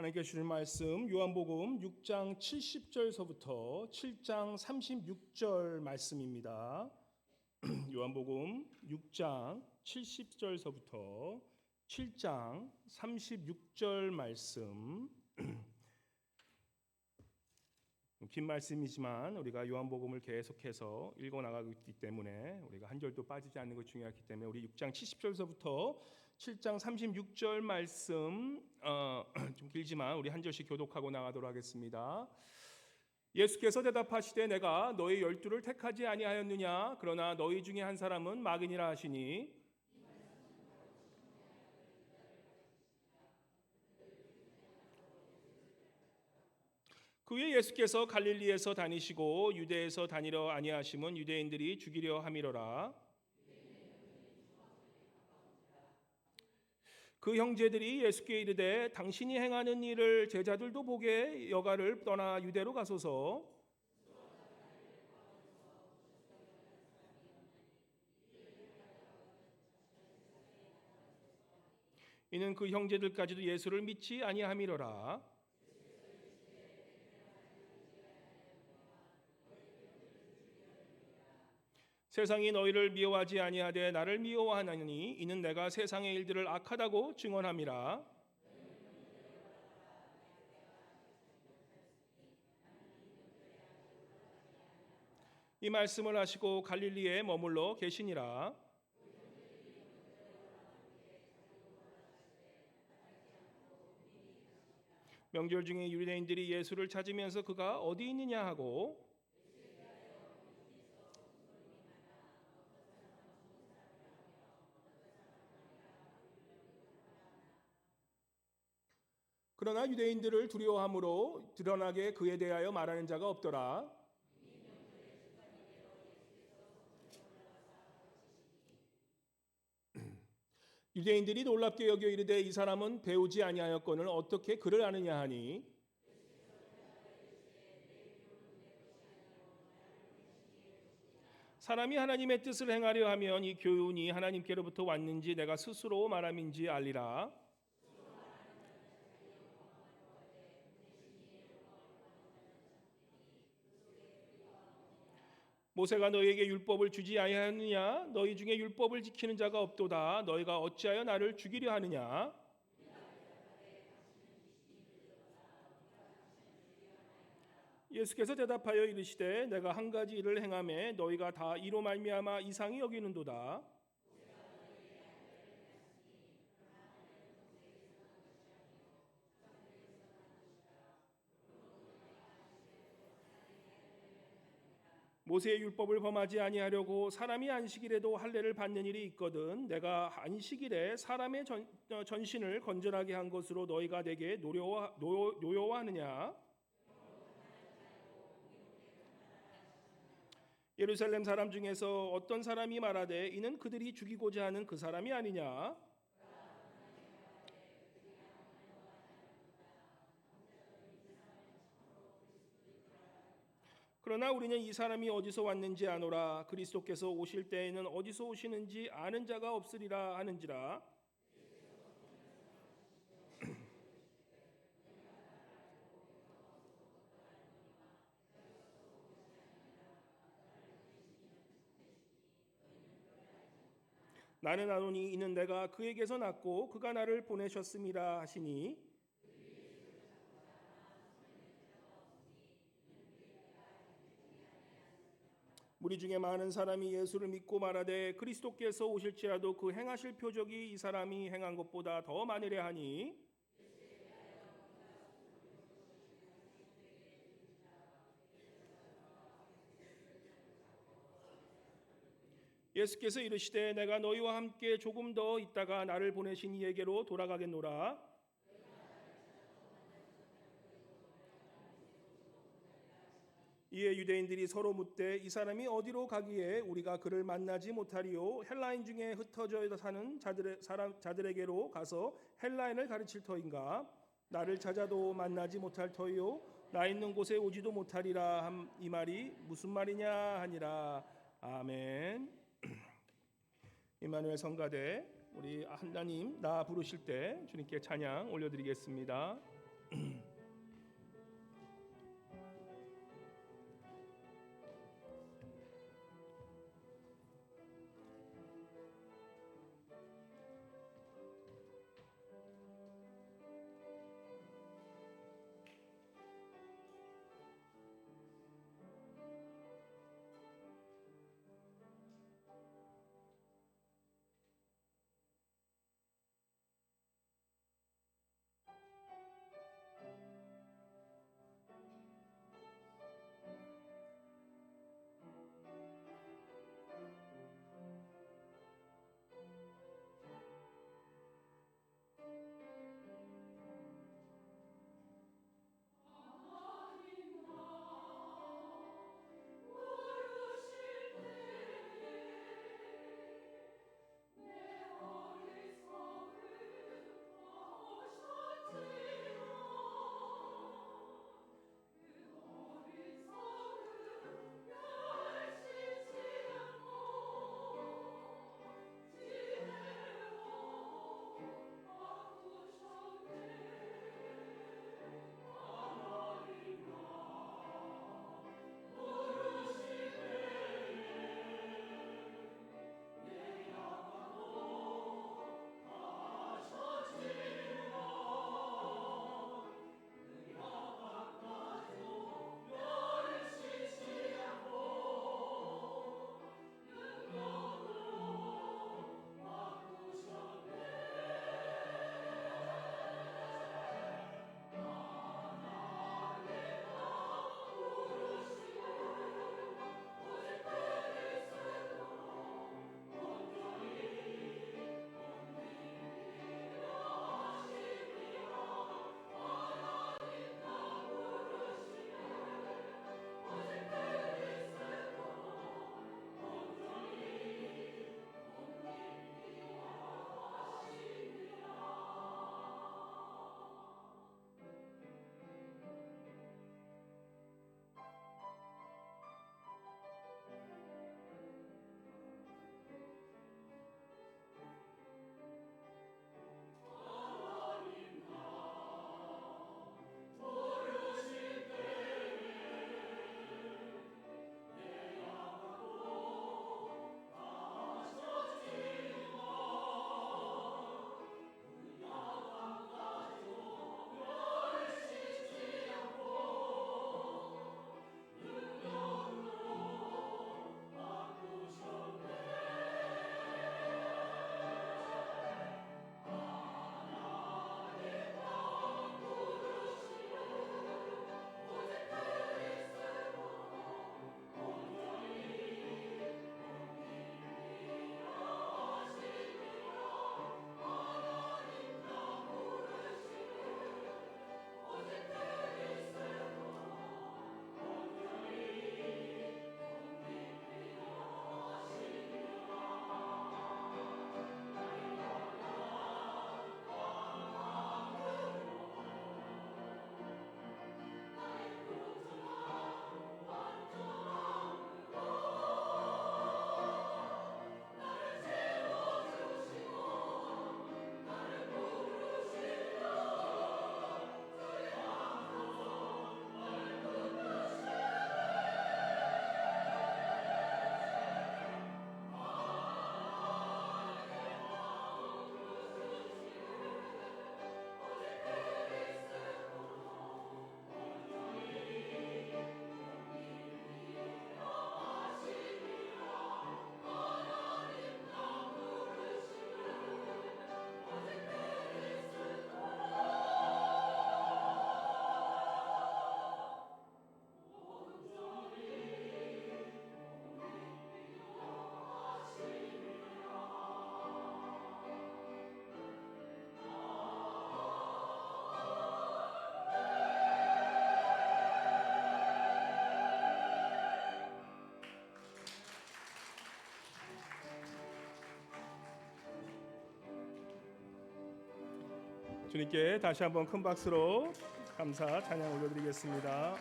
하나님께 주신 말씀 요한복음 6장 70절서부터 7장 36절 말씀입니다. 요한복음 6장 70절서부터 7장 36절 말씀. 긴 말씀이지만 우리가 요한복음을 계속해서 읽어 나가고 있기 때문에 우리가 한 절도 빠지지 않는 것이 중요하기 때문에 우리 6장 70절서부터 7장 36절 말씀 좀 길지만 우리 한 절씩 교독하고 나가도록 하겠습니다. 예수께서 대답하시되 내가 너희 12를 택하지 아니하였느냐? 그러나 너희 중에 한 사람은 마귀니라 하시니 그 후에 예수께서 갈릴리에서 다니시고 유대에서 다니려 아니하심은 유대인들이 죽이려 함이로라. 그 형제들이 예수께 이르되 당신이 행하는 일을 제자들도 보게 여가를 떠나 유대로 가소서. 이는 그 형제들까지도 예수를 믿지 아니함이로라. 세상이 너희를 미워하지 아니하되 나를 미워하나니 이는 내가 세상의 일들을 악하다고 증언함이라. 이 말씀을 하시고 갈릴리에 머물러 계시니라. 명절 중에 유대인들이 예수를 찾으면서 그가 어디 있느냐 하고 그러나 유대인들을 두려워함으로 드러나게 그에 대하여 말하는 자가 없더라. 유대인들이 놀랍게 여겨 이르되 이 사람은 배우지 아니하였거늘 어떻게 그를 아느냐 하니 사람이 하나님의 뜻을 행하려 하면 이 교훈이 하나님께로부터 왔는지 내가 스스로 말함인지 알리라. 모세가 너희에게 율법을 주지 아니하였느냐? 너희 중에 율법을 지키는 자가 없도다. 너희가 어찌하여 나를 죽이려 하느냐? 예수께서 대답하여 이르시되 내가 한 가지 일을 행하매 너희가 다 이로 말미암아 이상히 여기는도다. 모세의 율법을 범하지 아니하려고 사람이 안식일에도 할례를 받는 일이 있거든 내가 안식일에 사람의 전신을 건전하게 한 것으로 너희가 내게 노여워하느냐? 예루살렘 사람 중에서 어떤 사람이 말하되 이는 그들이 죽이고자 하는 그 사람이 아니냐? 그러나 우리는 이 사람이 어디서 왔는지 아노라. 그리스도께서 오실 때에는 어디서 오시는지 아는 자가 없으리라 하는지라. 나는 아노니 이는 내가 그에게서 났고 그가 나를 보내셨음이라 하시니 우리 중에 많은 사람이 예수를 믿고 말하되 그리스도께서 오실지라도 그 행하실 표적이 이 사람이 행한 것보다 더 많으려 하니 예수께서 이르시되 내가 너희와 함께 조금 더 있다가 나를 보내신 이에게로 돌아가겠노라. 이에 유대인들이 서로 묻되 이 사람이 어디로 가기에 우리가 그를 만나지 못하리요? 헬라인 중에 흩어져 사는 자들에게로 가서 헬라인을 가르칠 터인가? 나를 찾아도 만나지 못할 터이요? 나 있는 곳에 오지도 못하리라 함 이 말이 무슨 말이냐 하니라. 아멘. 임마누엘 성가대 우리 하나님 나 부르실 때 주님께 찬양 올려드리겠습니다. 주님께 다시 한번 큰 박수로 감사 찬양 올려드리겠습니다.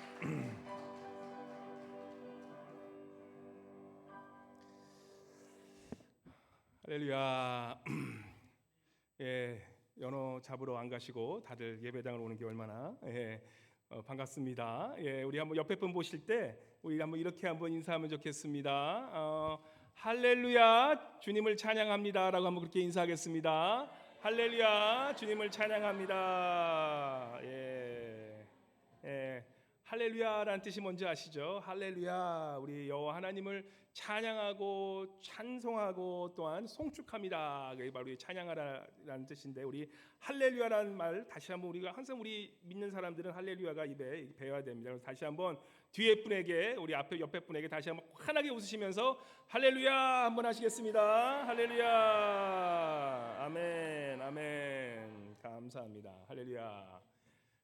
할렐루야. 예, 연어 잡으러 안 가시고 다들 예배당을 오는 게 얼마나 반갑습니다. 우리 한번 옆에 분 보실 때 우리 한번 이렇게 한번 인사하면 좋겠습니다. 할렐루야, 주님을 찬양합니다라고 한번 그렇게 인사하겠습니다. 할렐루야, 주님을 찬양합니다. 할렐루야라는 뜻이 뭔지 아시죠? 할렐루야, 우리 여호와 하나님을 찬양하고 찬송하고 또한 송축합니다. 그게 바로 찬양하라라는 뜻인데, 우리 할렐루야라는 말 다시 한번 우리가 항상 우리 믿는 사람들은 할렐루야가 입에 배워야 됩니다. 그래서 다시 한번 뒤에 분에게, 우리 앞에 옆에 분에게 다시 한번 환하게 웃으시면서 할렐루야 한번 하시겠습니다. 할렐루야. 아멘, 아멘. 감사합니다. 할렐루야.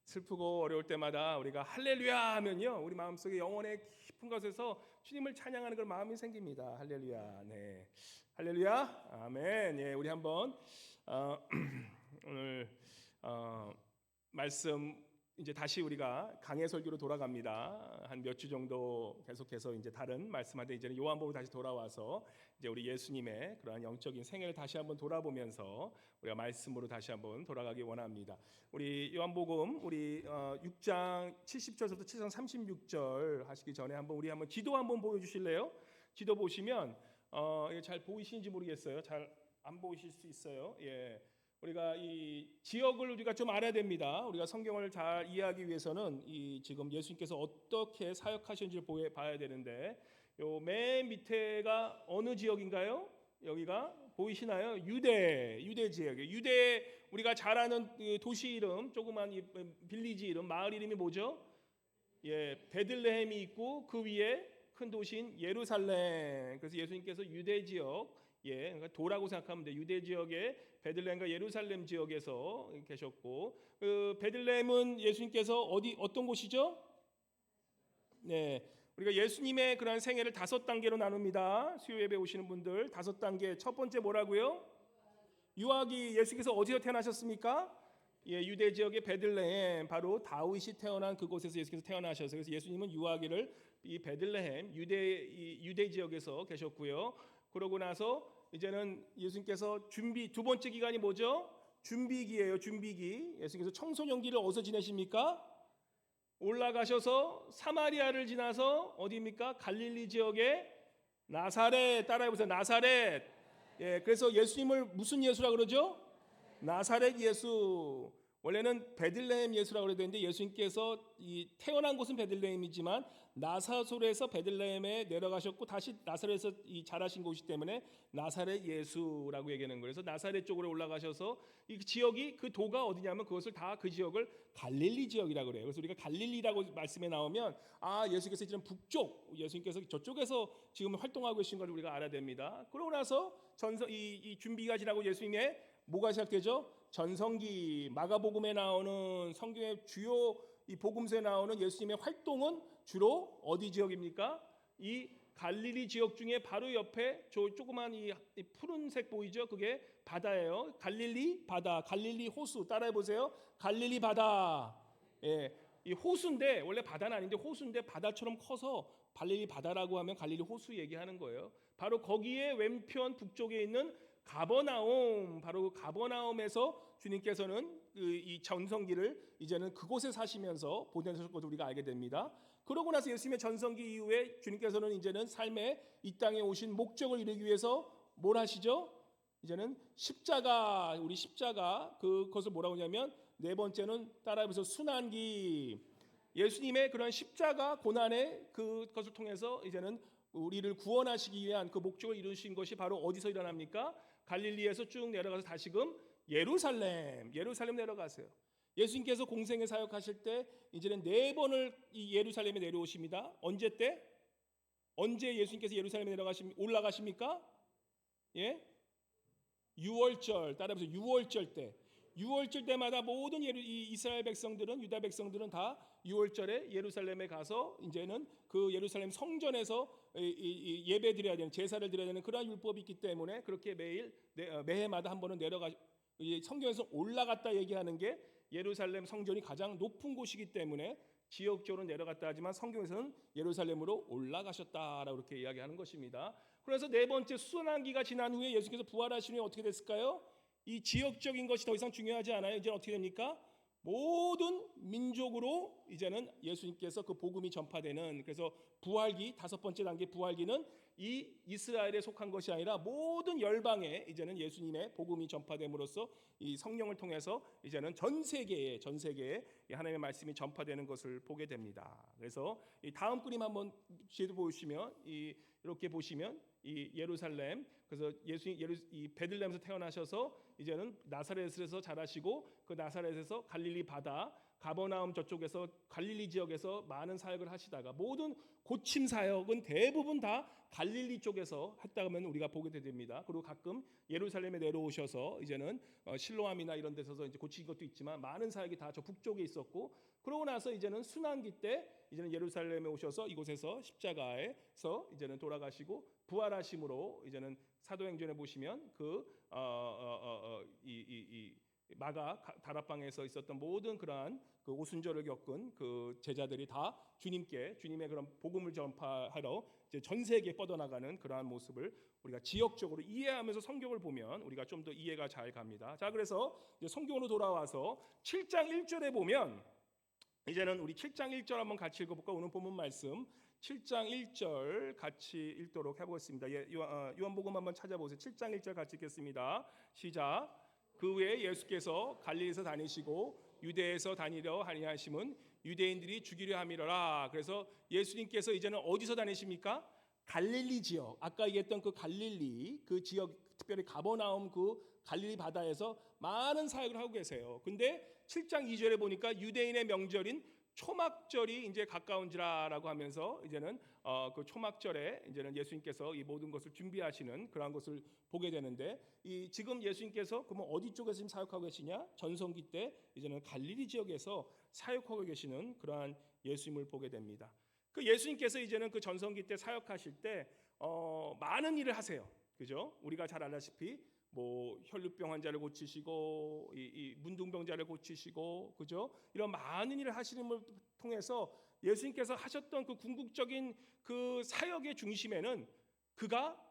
슬프고 어려울 때마다 우리가 할렐루야 하면요, 우리 마음속에 영혼의 깊은 곳에서 주님을 찬양하는 그런 마음이 생깁니다. 할렐루야. 네, 할렐루야. 아멘. 우리 한번 오늘 말씀 이제 다시 우리가 강해 설교로 돌아갑니다. 한 몇 주 정도 계속해서 이제 다른 말씀하는데, 이제는 요한복음 다시 돌아와서 이제 우리 예수님의 그러한 영적인 생애를 다시 한번 돌아보면서 우리가 말씀으로 다시 한번 돌아가기 원합니다. 우리 요한복음 우리 6장 70절부터 7장 36절 하시기 전에 우리 한번 지도 한번 보여주실래요? 지도 보시면 잘 보이시는지 모르겠어요. 잘 안 보이실 수 있어요. 우리가 이 지역을 우리가 좀 알아야 됩니다. 우리가 성경을 잘 이해하기 위해서는 이 지금 예수님께서 어떻게 사역하셨는지를 봐야 되는데, 요 맨 밑에가 어느 지역인가요? 여기가 보이시나요? 유대 지역이에요. 유대, 우리가 잘 아는 도시 이름, 조그만 이 빌리지 이름, 마을 이름이 뭐죠? 베들레헴이 있고 그 위에 큰 도시인 예루살렘. 그래서 예수님께서 유대 지역, 그러니까 도라고 생각하면 돼. 유대 지역의 베들레헴과 예루살렘 지역에서 계셨고, 그 베들레헴은 예수님께서 어떤 곳이죠? 우리가 예수님의 그런 생애를 5단계로 나눕니다. 수요 예배 오시는 분들 5단계. 첫 번째 뭐라고요? 유아기. 예수께서 어디서 태어나셨습니까? 유대 지역의 베들레헴, 바로 다윗이 태어난 그곳에서 예수께서 태어나셔서, 그래서 예수님은 유아기를 이 베들레헴 유대 지역에서 계셨고요. 그러고 나서 이제는 예수님께서 두 번째 기간이 뭐죠? 준비기예요. 준비기. 예수님께서 청소년기를 어디서 지내십니까? 올라가셔서 사마리아를 지나서 어디입니까? 갈릴리 지역의 나사렛. 따라해보세요. 나사렛. 그래서 예수님을 무슨 예수라 그러죠? 나사렛 예수. 원래는 베들레헴 예수라고 그래야 되는데, 예수님께서 이 태어난 곳은 베들레헴이지만 나사솔에서 베들레헴에 내려가셨고 다시 나사렛에서 이 자라신 곳이기 때문에 나사렛 예수라고 얘기하는 거예요. 그래서 나사렛 쪽으로 올라가셔서 이 지역이, 그 도가 어디냐면 그것을 다 그 지역을 갈릴리 지역이라고 그래요. 그래서 우리가 갈릴리라고 말씀에 나오면 예수께서 이제는 북쪽, 예수님께서 저쪽에서 지금 활동하고 계신 걸 우리가 알아야 됩니다. 그러고 나서 이 준비가 지나고 예수님의 뭐가 시작되죠? 전성기. 마가복음에 나오는 성경의 주요 이 복음서에 나오는 예수님의 활동은 주로 어디 지역입니까? 이 갈릴리 지역 중에 바로 옆에 저 조그만 이 푸른색 보이죠? 그게 바다예요. 갈릴리 바다, 갈릴리 호수. 따라해 보세요. 갈릴리 바다. 이 호수인데, 원래 바다는 아닌데 호수인데 바다처럼 커서 갈릴리 바다라고 하면 갈릴리 호수 얘기하는 거예요. 바로 거기에 왼편 북쪽에 있는 가버나움, 바로 그 가버나움에서 주님께서는 이 전성기를 이제는 그곳에 사시면서 보내셨을 것을 우리가 알게 됩니다. 그러고 나서 예수님의 전성기 이후에 주님께서는 이제는 삶의 이 땅에 오신 목적을 이루기 위해서 뭘 하시죠? 이제는 십자가, 우리 십자가, 그것을 뭐라고 하냐면 네 번째는 따라해보세요. 순환기. 예수님의 그런 십자가 고난의 그것을 통해서 이제는 우리를 구원하시기 위한 그 목적을 이루신 것이 바로 어디서 일어납니까? 갈릴리에서 쭉 내려가서 다시금 예루살렘 내려가세요. 예수님께서 공생의 사역하실 때 이제는 4번을 이 예루살렘에 내려오십니다. 언제 때? 언제 예수님께서 예루살렘에 올라가십니까? 6월절. 따라해보세요. 6월절 때. 6월절 때마다 모든 이스라엘 백성들은, 유다 백성들은 다 6월절에 예루살렘에 가서 이제는 그 예루살렘 성전에서 예배 드려야 되는, 제사를 드려야 되는 그러한 율법이 있기 때문에 그렇게 매해마다 한 번은 성경에서 올라갔다 얘기하는 게 예루살렘 성전이 가장 높은 곳이기 때문에 지역적으로 내려갔다 하지만 성경에서는 예루살렘으로 올라가셨다라고 그렇게 이야기하는 것입니다. 그래서 네 번째 순환기가 지난 후에 예수께서 부활하신 후에 어떻게 됐을까요? 이 지역적인 것이 더 이상 중요하지 않아요. 이제 어떻게 됩니까? 모든 민족으로 이제는 예수님께서 그 복음이 전파되는, 그래서 부활기, 5번째 단계 부활기는 이 이스라엘에 속한 것이 아니라 모든 열방에 이제는 예수님의 복음이 전파됨으로써 이 성령을 통해서 이제는 전 세계에 하나님의 말씀이 전파되는 것을 보게 됩니다. 그래서 이 다음 그림 한번 보시면 이렇게 보시면 이 예루살렘, 그래서 예수님 이 베들레헴에서 태어나셔서 이제는 나사렛에서 자라시고 그 나사렛에서 갈릴리 바다, 가버나움 저쪽에서 갈릴리 지역에서 많은 사역을 하시다가 모든 고침 사역은 대부분 다 갈릴리 쪽에서 했다면 우리가 보게 됩니다. 그리고 가끔 예루살렘에 내려오셔서 이제는 실로암이나 이런 데서 이제 고친 것도 있지만 많은 사역이 다 저 북쪽에 있었고, 그러고 나서 이제는 순환기 때 이제는 예루살렘에 오셔서 이곳에서 십자가에서 이제는 돌아가시고 부활하심으로 이제는 사도행전에 보시면 이 마가 다락방에서 있었던 모든 그러한 그 오순절을 겪은 그 제자들이 다 주님의 그런 복음을 전파하러 이제 전 세계에 뻗어나가는 그러한 모습을 우리가 지역적으로 이해하면서 성경을 보면 우리가 좀 더 이해가 잘 갑니다. 자, 그래서 이제 성경으로 돌아와서 7장 1절에 보면 이제는 우리 7장 1절 한번 같이 읽어볼까? 오늘 본문 말씀 7장 1절 같이 읽도록 해보겠습니다. 요한복음 한번 찾아보세요. 7장 1절 같이 읽겠습니다. 시작. 그 후에 예수께서 갈릴리에서 다니시고 유대에서 다니려 하니하심은 유대인들이 죽이려 함이로라. 그래서 예수님께서 이제는 어디서 다니십니까? 갈릴리 지역, 아까 얘기했던 그 갈릴리 그 지역, 특별히 가버나움 그 갈릴리 바다에서 많은 사역을 하고 계세요. 근데 7장 2절에 보니까 유대인의 명절인 초막절이 이제 가까운지라라고 하면서 이제는 그 초막절에 이제는 예수님께서 이 모든 것을 준비하시는 그러한 것을 보게 되는데, 이 지금 예수님께서 그러면 어디 쪽에서 지금 사역하고 계시냐? 전성기 때 이제는 갈릴리 지역에서 사역하고 계시는 그러한 예수님을 보게 됩니다. 그 예수님께서 이제는 그 전성기 때 사역하실 때 많은 일을 하세요. 그죠? 우리가 잘 알다시피 뭐 혈루병 환자를 고치시고 이 문둥병자를 고치시고, 그죠? 이런 많은 일을 하시는 걸 통해서 예수님께서 하셨던 그 궁극적인 그 사역의 중심에는 그가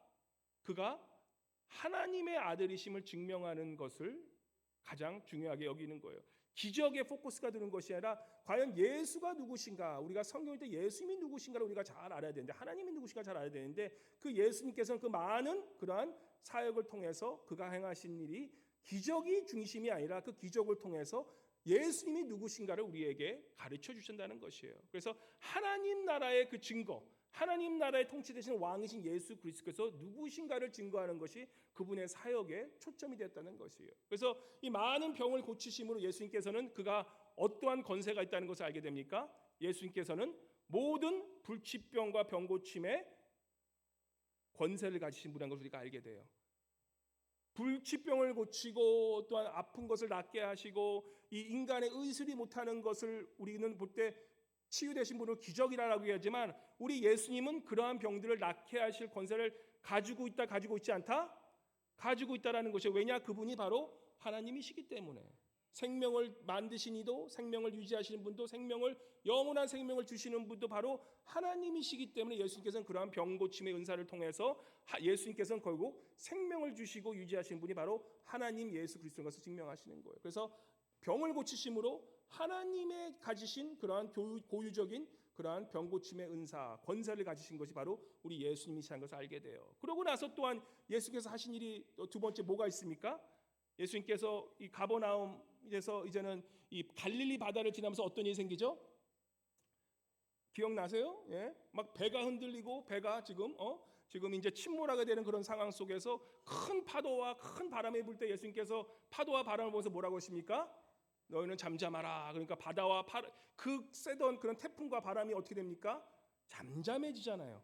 하나님의 아들이심을 증명하는 것을 가장 중요하게 여기는 거예요. 기적에 포커스가 두는 것이 아니라 과연 예수가 누구신가, 우리가 성경일 때 예수님이 누구신가를 우리가 잘 알아야 되는데, 하나님이 누구신가 잘 알아야 되는데, 그 예수님께서는 그 많은 그러한 사역을 통해서 그가 행하신 일이 기적이 중심이 아니라 그 기적을 통해서 예수님이 누구신가를 우리에게 가르쳐 주신다는 것이에요. 그래서 하나님 나라의 그 증거, 하나님 나라의 통치되신 왕이신 예수 그리스도께서 누구신가를 증거하는 것이 그분의 사역의 초점이 되었다는 것이에요. 그래서 이 많은 병을 고치심으로 예수님께서는 그가 어떠한 권세가 있다는 것을 알게 됩니까? 예수님께서는 모든 불치병과 병고침의 권세를 가지신 분이라는 것을 우리가 알게 돼요. 불치병을 고치고 또한 아픈 것을 낫게 하시고 이 인간의 의술이 못하는 것을 우리는 볼 때 치유되신 분을 기적이라고 하지만, 우리 예수님은 그러한 병들을 낫게 하실 권세를 가지고 있다, 가지고 있지 않다? 가지고 있다라는 것이에요. 왜냐? 그분이 바로 하나님이시기 때문에. 생명을 만드신 이도, 생명을 유지하시는 분도, 영원한 생명을 주시는 분도 바로 하나님이시기 때문에 예수님께서는 그러한 병 고침의 은사를 통해서 예수님께서는 결국 생명을 주시고 유지하시는 분이 바로 하나님 예수 그리스도인 것을 증명하시는 거예요. 그래서 병을 고치심으로 하나님의 가지신 그러한 고유적인 그러한 병 고침의 은사, 권세를 가지신 것이 바로 우리 예수님이시라는 것을 알게 돼요. 그러고 나서 또한 예수께서 하신 일이 두 번째 뭐가 있습니까? 예수님께서 이 가버나움에서 이제는 이 갈릴리 바다를 지나면서 어떤 일이 생기죠? 기억나세요? 예? 막 배가 흔들리고 배가 지금 이제 침몰하게 되는 그런 상황 속에서 큰 파도와 큰 바람이 불 때 예수님께서 파도와 바람을 보면서 뭐라고 하십니까? 너희는 잠잠하라. 그러니까 바다와 그 세던 그런 태풍과 바람이 어떻게 됩니까? 잠잠해지잖아요.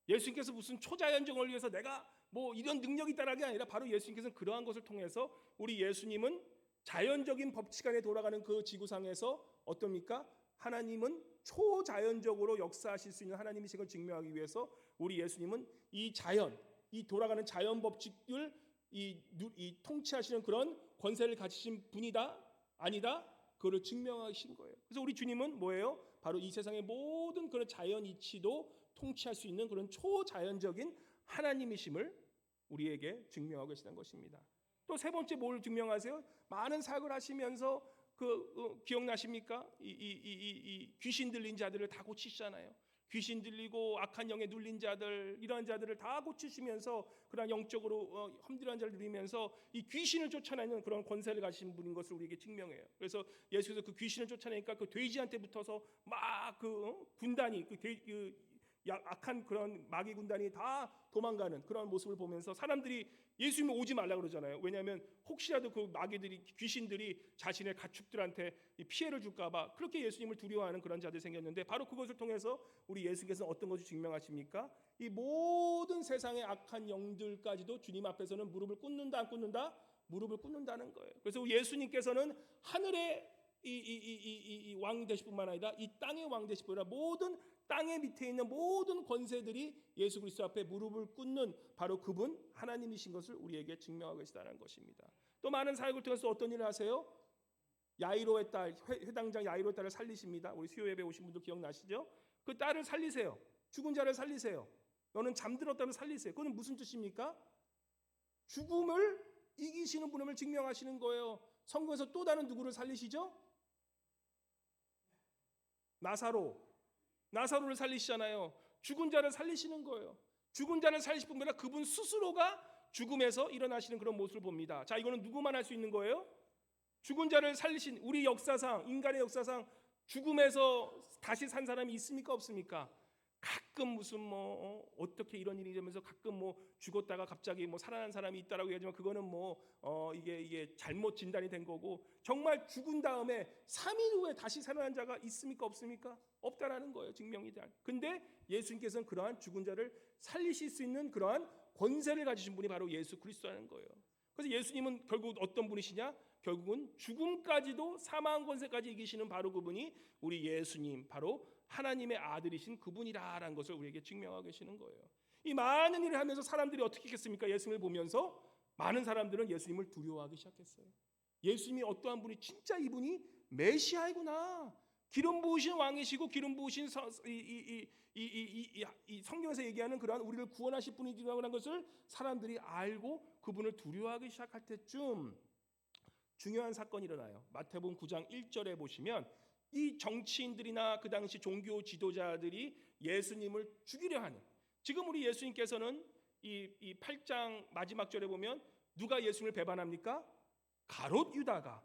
예수님께서 무슨 초자연적을 위해서 내가 뭐 이런 능력이 있다라는 게 아니라 바로 예수님께서는 그러한 것을 통해서 우리 예수님은 자연적인 법칙 안에 돌아가는 그 지구상에서 어떻습니까? 하나님은 초자연적으로 역사하실 수 있는 하나님이신 걸 증명하기 위해서 우리 예수님은 이 돌아가는 자연 법칙을 이 통치하시는 그런 권세를 가지신 분이다? 아니다? 그거를 증명하신 거예요. 그래서 우리 주님은 뭐예요? 바로 이 세상의 모든 그런 자연 이치도 통치할 수 있는 그런 초자연적인 하나님이심을 우리에게 증명하고 계시다는 것입니다. 또 세 번째 뭘 증명하세요? 많은 사역을 하시면서 기억나십니까? 이 귀신 들린 자들을 다 고치시잖아요. 귀신 들리고 악한 영에 눌린 자들, 이러한 자들을 다 고치시면서 그런 영적으로 험들한 자를 누리면서 이 귀신을 쫓아내는 그런 권세를 가진 분인 것을 우리에게 증명해요. 그래서 예수께서 그 귀신을 쫓아내니까 그 돼지한테 붙어서 막 군단이 악한 그런 마귀 군단이 다 도망가는 그런 모습을 보면서 사람들이 예수님 오지 말라 그러잖아요. 왜냐하면 혹시라도 그 마귀들이 귀신들이 자신의 가축들한테 피해를 줄까봐 그렇게 예수님을 두려워하는 그런 자들이 생겼는데 바로 그것을 통해서 우리 예수께서는 어떤 것을 증명하십니까? 이 모든 세상의 악한 영들까지도 주님 앞에서는 무릎을 꿇는다 안 꿇는다? 무릎을 꿇는다는 거예요. 그래서 예수님께서는 하늘의 이 왕이 되실 뿐만 아니라 이 땅의 왕 되실 뿐 아니라 모든 땅의 밑에 있는 모든 권세들이 예수 그리스도 앞에 무릎을 꿇는 바로 그분 하나님이신 것을 우리에게 증명하고 계시다는 것입니다. 또 많은 사역을 통해서 어떤 일을 하세요? 야이로의 딸, 회당장 야이로의 딸을 살리십니다. 우리 수요 예배 오신 분들 기억나시죠? 그 딸을 살리세요. 죽은 자를 살리세요. 너는 잠들었다면 살리세요. 그건 무슨 뜻입니까? 죽음을 이기시는 분임을 증명하시는 거예요. 성경에서 또 다른 누구를 살리시죠? 나사로를 살리시잖아요. 죽은 자를 살리시는 거예요. 죽은 자를 살리실 뿐만 아니라 그분 스스로가 죽음에서 일어나시는 그런 모습을 봅니다. 자, 이거는 누구만 할 수 있는 거예요? 죽은 자를 살리신 우리 역사상, 인간의 역사상 죽음에서 다시 산 사람이 있습니까 없습니까? 가끔 무슨 어떻게 이런 일이 되면서 가끔 죽었다가 갑자기 살아난 사람이 있다라고 얘기하지만 그거는 이게 잘못 진단이 된 거고 정말 죽은 다음에 3일 후에 다시 살아난 자가 있습니까 없습니까? 없다라는 거예요. 증명이 돼. 근데 예수님께서는 그러한 죽은 자를 살리실 수 있는 그러한 권세를 가지신 분이 바로 예수 그리스도라는 거예요. 그래서 예수님은 결국 어떤 분이시냐? 결국은 죽음까지도 사망 권세까지 이기시는 바로 그분이 우리 예수님 바로 하나님의 아들이신 그분이라라는 것을 우리에게 증명하고 계시는 거예요. 이 많은 일을 하면서 사람들이 어떻게 했습니까? 예수님을 보면서 많은 사람들은 예수님을 두려워하기 시작했어요. 예수님이 어떠한 분이 진짜 이분이 메시아이구나. 기름 부으신 왕이시고 기름 부으신 이 성경에서 얘기하는 그러한 우리를 구원하실 분이라는 것을 사람들이 알고 그분을 두려워하기 시작할 때쯤 중요한 사건이 일어나요. 마태복음 9장 1절에 보시면 이 정치인들이나 그 당시 종교 지도자들이 예수님을 죽이려 하는 지금 우리 예수님께서는 이 8장 마지막 절에 보면 누가 예수님을 배반합니까? 가롯 유다가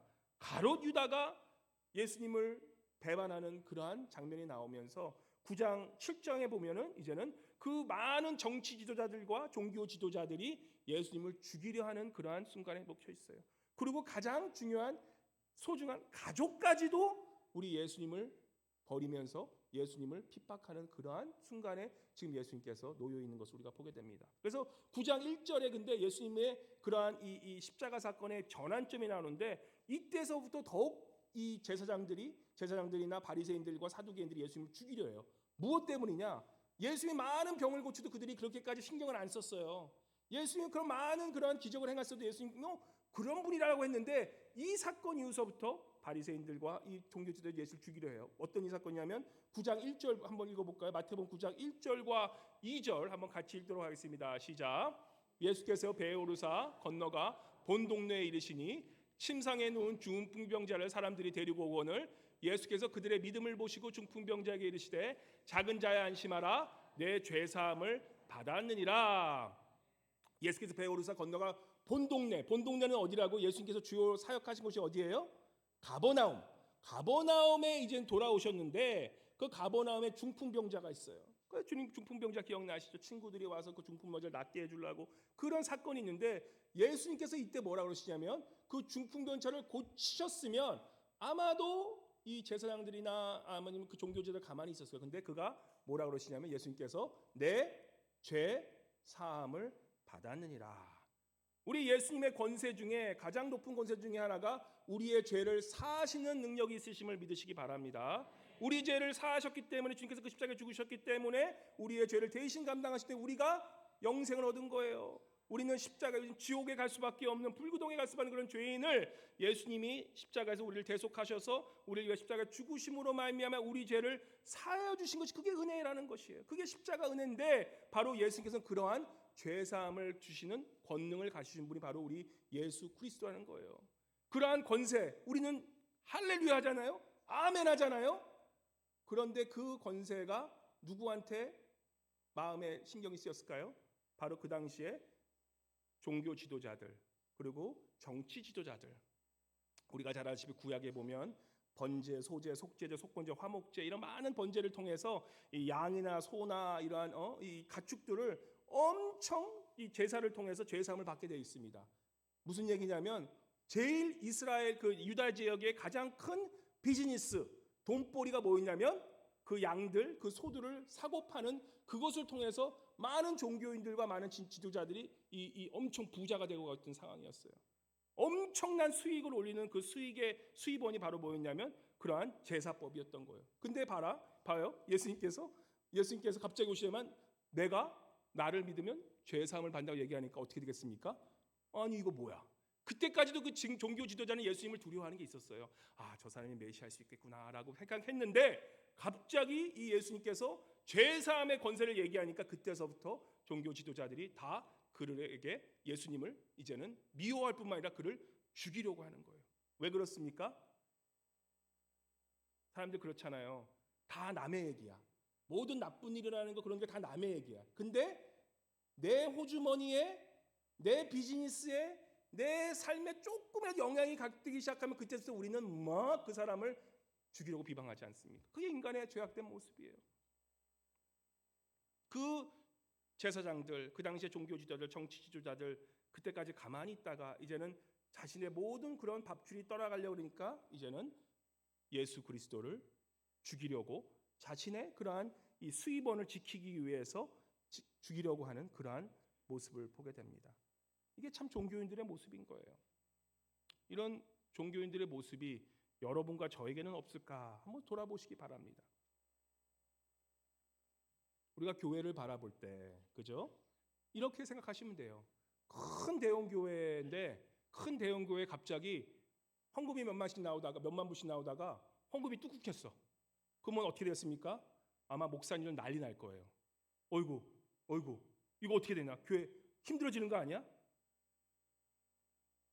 예수님을 배반하는 그러한 장면이 나오면서 9장 7장에 보면은 이제는 그 많은 정치 지도자들과 종교 지도자들이 예수님을 죽이려 하는 그러한 순간에 먹혀 있어요. 그리고 가장 중요한 소중한 가족까지도 우리 예수님을 버리면서 예수님을 핍박하는 그러한 순간에 지금 예수님께서 놓여 있는 것을 우리가 보게 됩니다. 그래서 9장 1절에 근데 예수님의 그러한 이 십자가 사건의 전환점이 나오는데 이때서부터 더욱 이 제사장들이나 바리새인들과 사두개인들이 예수님을 죽이려 해요. 무엇 때문이냐? 예수님이 많은 병을 고치도 그들이 그렇게까지 신경을 안 썼어요. 예수님이 그런 많은 그러한 기적을 행했어도 예수님이 그런 분이라고 했는데 이 사건 이후서부터 바리새인들과 이 종교지도자들이 예수를 죽이려 해요. 어떤 이 사건이냐면 9장 1절 한번 읽어볼까요? 마태복음 9장 1절과 2절 한번 같이 읽도록 하겠습니다. 시작. 예수께서 배에 오르사 건너가 본 동네에 이르시니 침상에 누운 중풍병자를 사람들이 데리고 오거늘 예수께서 그들의 믿음을 보시고 중풍병자에게 이르시되 작은 자야 안심하라 내 죄사함을 받았느니라. 예수께서 배에 오르사 건너가 본 동네는 어디라고? 예수님께서 주요 사역하신 곳이 어디예요? 가버나움에 이제 돌아오셨는데 그 가버나움에 중풍병자가 있어요. 그 주님 중풍병자 기억나시죠? 친구들이 와서 그 중풍병자를 낫게 해주려고 그런 사건이 있는데 예수님께서 이때 뭐라 그러시냐면 그 중풍병자를 고치셨으면 아마도 이 제사장들이나 아니면 그 종교자들 가만히 있었어요. 근데 그가 뭐라 그러시냐면 예수님께서 내 죄 사함을 받았느니라. 우리 예수님의 권세 중에 가장 높은 권세 중에 하나가 우리의 죄를 사하시는 능력이 있으심을 믿으시기 바랍니다. 우리 죄를 사하셨기 때문에 주님께서 그 십자가에 죽으셨기 때문에 우리의 죄를 대신 감당하실 때 우리가 영생을 얻은 거예요. 우리는 십자가에 지옥에 갈 수밖에 없는 불구덩이에 갈 수밖에 없는 그런 죄인을 예수님이 십자가에서 우리를 대속하셔서 우리를 위해 십자가 죽으심으로 말미암아 우리 죄를 사하여 주신 것이 그게 은혜라는 것이에요. 그게 십자가 은혜인데 바로 예수님께서는 그러한 죄 사함을 주시는 권능을 가지신 분이 바로 우리 예수 그리스도라는 거예요. 그러한 권세 우리는 할렐루야 하잖아요. 아멘 하잖아요. 그런데 그 권세가 누구한테 마음에 신경이 쓰였을까요? 바로 그 당시에 종교 지도자들 그리고 정치 지도자들. 우리가 잘 아시는 구약에 보면 번제, 소제, 속제제, 속번제, 화목제 이런 많은 번제를 통해서 이 양이나 소나 이러한 이 가축들을 엄청 이 제사를 통해서 죄 사함을 받게 되어 있습니다. 무슨 얘기냐면 제일 이스라엘 그 유다 지역의 가장 큰 비즈니스 돈벌이가 뭐였냐면 그 양들, 그 소들을 사고 파는 그것을 통해서 많은 종교인들과 많은 지도자들이 이 엄청 부자가 되고 있던 상황이었어요. 엄청난 수익을 올리는 그 수익의 수입원이 바로 뭐였냐면 그러한 제사법이었던 거예요. 근데 봐요. 예수님께서 갑자기 오시면 내가 나를 믿으면 죄 사함을 받는다고 얘기하니까 어떻게 되겠습니까? 아니 이거 뭐야? 그때까지도 그 종교 지도자는 예수님을 두려워하는 게 있었어요. 아, 저 사람이 메시아일 수 있겠구나라고 생각했는데 갑자기 이 예수님께서 죄 사함의 권세를 얘기하니까 그때서부터 종교 지도자들이 다 그들에게 예수님을 이제는 미워할 뿐만 아니라 그를 죽이려고 하는 거예요. 왜 그렇습니까? 사람들 그렇잖아요. 다 남의 얘기야. 모든 나쁜 일이라는 거 그런 게 다 남의 얘기야. 근데 내 호주머니에 내 비즈니스에 내 삶에 조금이라도 영향이 가기 시작하면 그때부터 우리는 막 그 사람을 죽이려고 비방하지 않습니까? 그게 인간의 죄악된 모습이에요. 그 제사장들, 그 당시에 종교 지도자들, 정치 지도자들 그때까지 가만히 있다가 이제는 자신의 모든 그런 밥줄이 떠나가려고 그러니까 이제는 예수 그리스도를 죽이려고 자신의 그러한 이 수입원을 지키기 위해서 죽이려고 하는 그러한 모습을 보게 됩니다. 이게 참 종교인들의 모습인 거예요. 이런 종교인들의 모습이 여러분과 저에게는 없을까 한번 돌아보시기 바랍니다. 우리가 교회를 바라볼 때 그죠? 이렇게 생각하시면 돼요. 큰 대형 교회인데 큰 대형 교회에 갑자기 헌금이 몇만 불씩 나오다가 헌금이 뚝 끊겼어. 그러면 어떻게 됐습니까? 아마 목사님은 난리 날 거예요. 어이구 이거 어떻게 되냐? 교회 힘들어지는 거 아니야?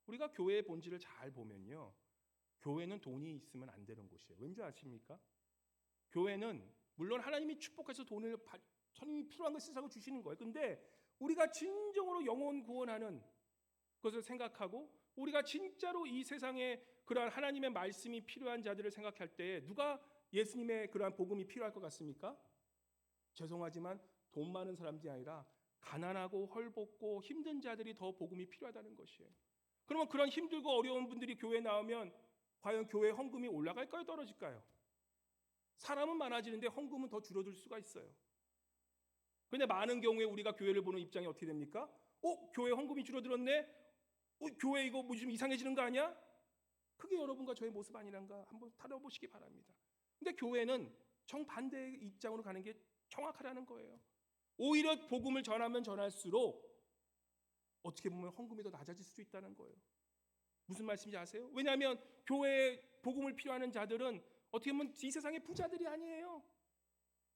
우리가 교회의 본질을 잘 보면요. 교회는 돈이 있으면 안 되는 곳이에요. 왠지 아십니까? 교회는 물론 하나님이 축복해서 돈을 하나님이 필요한 걸 세상을 주시는 거예요. 근데 우리가 진정으로 영혼 구원하는 것을 생각하고 우리가 진짜로 이 세상에 그러한 하나님의 말씀이 필요한 자들을 생각할 때 누가 예수님의 그러한 복음이 필요할 것 같습니까? 죄송하지만 돈 많은 사람들이 아니라 가난하고 헐벗고 힘든 자들이 더 복음이 필요하다는 것이에요. 그러면 그런 힘들고 어려운 분들이 교회에 나오면 과연 교회 헌금이 올라갈까요? 떨어질까요? 사람은 많아지는데 헌금은 더 줄어들 수가 있어요. 그런데 많은 경우에 우리가 교회를 보는 입장이 어떻게 됩니까? 교회 헌금이 줄어들었네? 교회 이거 뭐 좀 이상해지는 거 아니야? 그게 여러분과 저의 모습 아니란가 한번 다뤄보시기 바랍니다. 근데 교회는 정반대의 입장으로 가는 게 정확하다는 거예요. 오히려 복음을 전하면 전할수록 어떻게 보면 헌금이 더 낮아질 수도 있다는 거예요. 무슨 말씀인지 아세요? 왜냐하면 교회에 복음을 필요하는 자들은 어떻게 보면 이 세상의 부자들이 아니에요.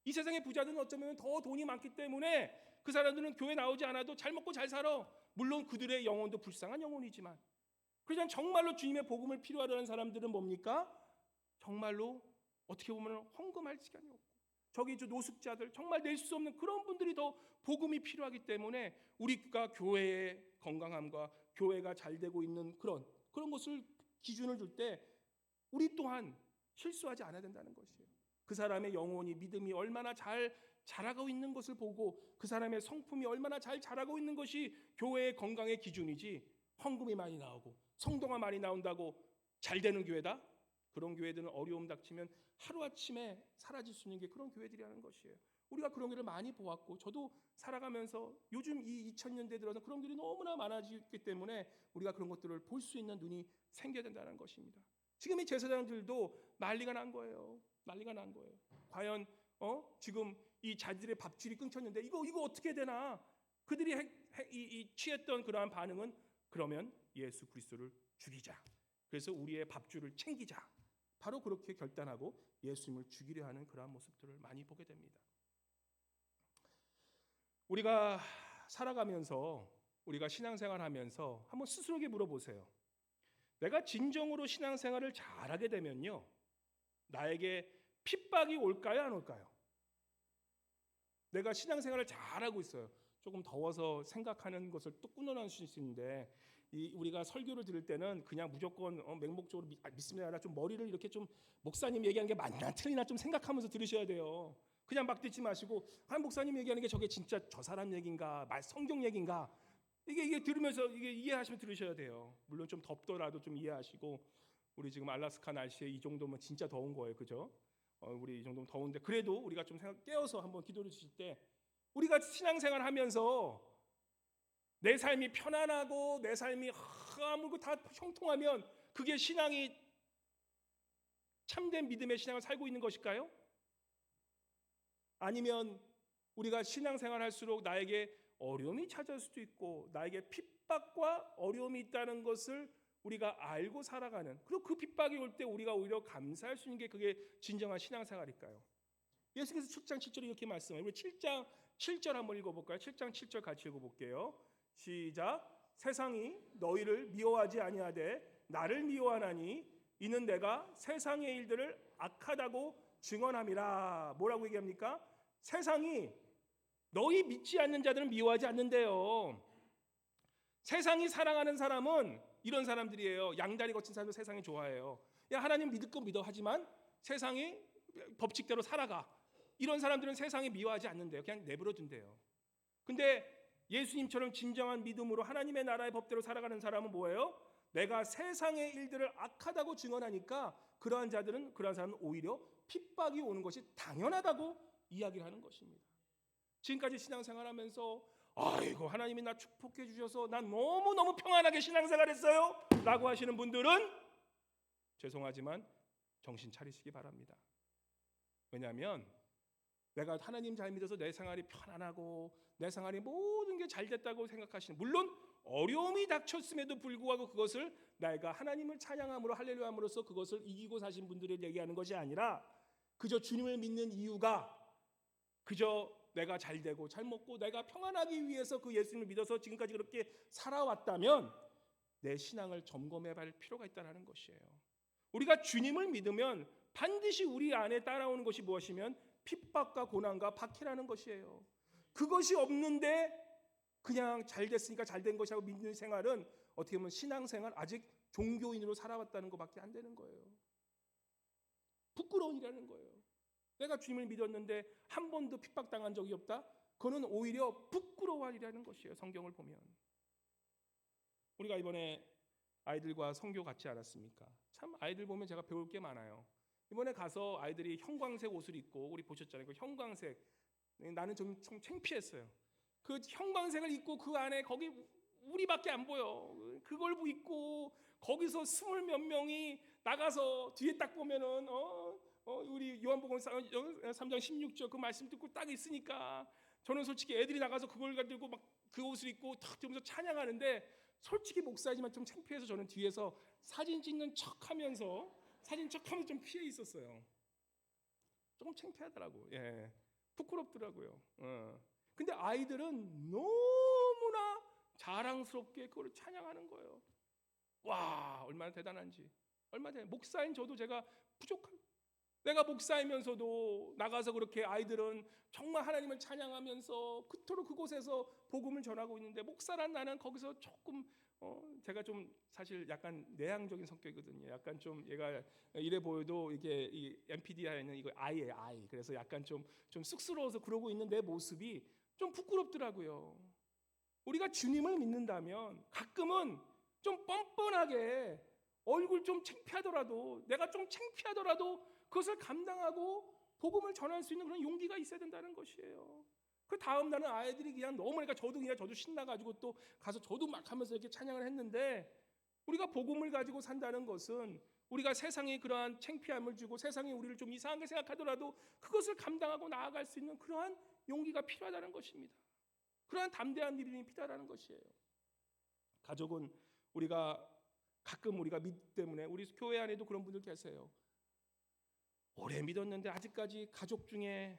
이 세상의 부자들은 어쩌면 더 돈이 많기 때문에 그 사람들은 교회 나오지 않아도 잘 먹고 잘 살아. 물론 그들의 영혼도 불쌍한 영혼이지만 그냥 정말로 주님의 복음을 필요로 하는 사람들은 뭡니까? 정말로 어떻게 보면 헌금할 시간이 없고 저기 저 노숙자들 정말 낼 수 없는 그런 분들이 더 복음이 필요하기 때문에 우리가 교회의 건강함과 교회가 잘 되고 있는 그런 것을 기준을 둘 때 우리 또한 실수하지 않아야 된다는 것이에요. 그 사람의 영혼이 믿음이 얼마나 잘 자라고 있는 것을 보고 그 사람의 성품이 얼마나 잘 자라고 있는 것이 교회의 건강의 기준이지 헌금이 많이 나오고 성도가 많이 나온다고 잘 되는 교회다? 그런 교회들은 어려움 닥치면 하루아침에 사라질 수 있는 게 그런 교회들이라는 것이에요. 우리가 그런 교회를 많이 보았고 저도 살아가면서 요즘 이 2000년대 들어서 그런 교회들이 너무나 많아지기 때문에 우리가 그런 것들을 볼 수 있는 눈이 생겨야 된다는 것입니다. 지금 이 제사장들도 난리가 난 거예요. 과연 지금 이 자들의 밥줄이 끊겼는데 이거 어떻게 되나? 그들이 취했던 그러한 반응은 그러면 예수 그리스도를 죽이자. 그래서 우리의 밥줄을 챙기자. 바로 그렇게 결단하고 예수님을 죽이려 하는 그러한 모습들을 많이 보게 됩니다. 우리가 살아가면서 우리가 신앙생활하면서 한번 스스로에게 물어보세요. 내가 진정으로 신앙생활을 잘하게 되면요, 나에게 핍박이 올까요, 안 올까요? 내가 신앙생활을 잘하고 있어요. 조금 더워서 생각하는 것을 또 끊어낼 수 있는데, 우리가 설교를 들을 때는 그냥 무조건 맹목적으로 믿습니다 아니라 좀 머리를 이렇게 좀 목사님 얘기하는 게 맞나 틀리나 좀 생각하면서 들으셔야 돼요. 그냥 막 듣지 마시고 목사님 얘기하는 게 저게 진짜 저 사람 얘기인가, 성경 얘기인가, 이게 들으면서 이게 이해하시면 들으셔야 돼요. 물론 좀 덥더라도 좀 이해하시고, 우리 지금 알라스카 날씨에 이 정도면 진짜 더운 거예요, 그죠? 우리 이 정도면 더운데 그래도 우리가 좀 깨어서 한번 기도를 주실 때, 우리가 신앙생활 하면서 내 삶이 편안하고 내 삶이 아무것도 다 형통하면 그게 신앙이 참된 믿음의 신앙을 살고 있는 것일까요? 아니면 우리가 신앙생활 할수록 나에게 어려움이 찾아올 수도 있고 나에게 핍박과 어려움이 있다는 것을 우리가 알고 살아가는, 그리고 그 핍박이 올 때 우리가 오히려 감사할 수 있는 게 그게 진정한 신앙생활일까요? 예수께서 7장 7절에 이렇게 말씀해요. 우리 7장 7절 한번 읽어볼까요? 7장 7절 같이 읽어볼게요. 시작. 세상이 너희를 미워하지 아니하되 나를 미워하나니 이는 내가 세상의 일들을 악하다고 증언함이라. 뭐라고 얘기합니까? 세상이 너희 믿지 않는 자들은 미워하지 않는데요. 세상이 사랑하는 사람은 이런 사람들이에요. 양다리 거친 사람도 세상이 좋아해요. 야, 하나님 믿을 거 믿어. 하지만 세상이 법칙대로 살아가. 이런 사람들은 세상이 미워하지 않는데요. 그냥 내버려 둔대요. 근데 예수님처럼 진정한 믿음으로 하나님의 나라의 법대로 살아가는 사람은 뭐예요? 내가 세상의 일들을 악하다고 증언하니까 그러한 사람은 오히려 핍박이 오는 것이 당연하다고 이야기를 하는 것입니다. 지금까지 신앙생활하면서 아이고 하나님이 나 축복해 주셔서 난 너무너무 평안하게 신앙생활했어요 라고 하시는 분들은 죄송하지만 정신 차리시기 바랍니다. 왜냐하면 내가 하나님 잘 믿어서 내 생활이 편안하고 내 생활이 모든 게 잘 됐다고 생각하시는, 물론 어려움이 닥쳤음에도 불구하고 그것을 내가 하나님을 찬양함으로 할렐루야 함으로써 그것을 이기고 사신 분들을 얘기하는 것이 아니라 그저 주님을 믿는 이유가 그저 내가 잘 되고 잘 먹고 내가 평안하기 위해서 그 예수님을 믿어서 지금까지 그렇게 살아왔다면 내 신앙을 점검해 볼 필요가 있다는 것이에요. 우리가 주님을 믿으면 반드시 우리 안에 따라오는 것이 무엇이면 핍박과 고난과 박해라는 것이에요. 그것이 없는데 그냥 잘 됐으니까 잘 된 것이라고 믿는 생활은 어떻게 보면 신앙생활, 아직 종교인으로 살아왔다는 것밖에 안 되는 거예요. 부끄러운 일이라는 거예요. 내가 주님을 믿었는데 한 번도 핍박당한 적이 없다? 그거는 오히려 부끄러워할 일이라는 것이에요. 성경을 보면. 우리가 이번에 아이들과 선교 같지 않았습니까? 참 아이들 보면 제가 배울 게 많아요. 이번에 가서 아이들이 형광색 옷을 입고, 우리 보셨잖아요. 그 형광색, 나는 좀 창피했어요. 그 형광색을 입고 그 안에 거기 우리밖에 안 보여. 그걸 입고 거기서 20 몇 명이 나가서 뒤에 딱 보면은 우리 요한복음 3장 16절 그 말씀 듣고 딱 있으니까 저는 솔직히 애들이 나가서 그걸 가지고 막 그 옷을 입고 탁 들으면서 찬양하는데 솔직히 목사지만 좀 창피해서 저는 뒤에서 사진 찍는 척하면서 좀 피해 있었어요. 조금 창피하더라고. 예, 부끄럽더라고요. 근데 아이들은 너무나 자랑스럽게 그걸 찬양하는 거예요. 와, 얼마나 대단한지. 목사인 저도 제가 부족한. 내가 목사이면서도 나가서 그렇게 아이들은 정말 하나님을 찬양하면서 그토록 그곳에서 복음을 전하고 있는데, 목사란 나는 거기서 조금 제가 좀 사실 약간 내향적인 성격이거든요. 약간 좀 얘가 이래 보여도 이게 이 MPD에는 이거 I예요, I. 그래서 약간 좀 쑥스러워서 그러고 있는 내 모습이 좀 부끄럽더라고요. 우리가 주님을 믿는다면 가끔은 좀 뻔뻔하게 얼굴 좀 창피하더라도, 내가 좀 창피하더라도 그것을 감당하고 복음을 전할 수 있는 그런 용기가 있어야 된다는 것이에요. 그 다음 날은 아이들이 그냥 너무, 그러니까 저도 신나가지고 또 가서 저도 막 하면서 이렇게 찬양을 했는데, 우리가 복음을 가지고 산다는 것은 우리가 세상에 그러한 창피함을 주고 세상이 우리를 좀 이상하게 생각하더라도 그것을 감당하고 나아갈 수 있는 그러한 용기가 필요하다는 것입니다. 그러한 담대한 믿음이 필요하다는 것이에요. 가족은 가끔 우리가 믿기 때문에 우리 교회 안에도 그런 분들 계세요. 오래 믿었는데 아직까지 가족 중에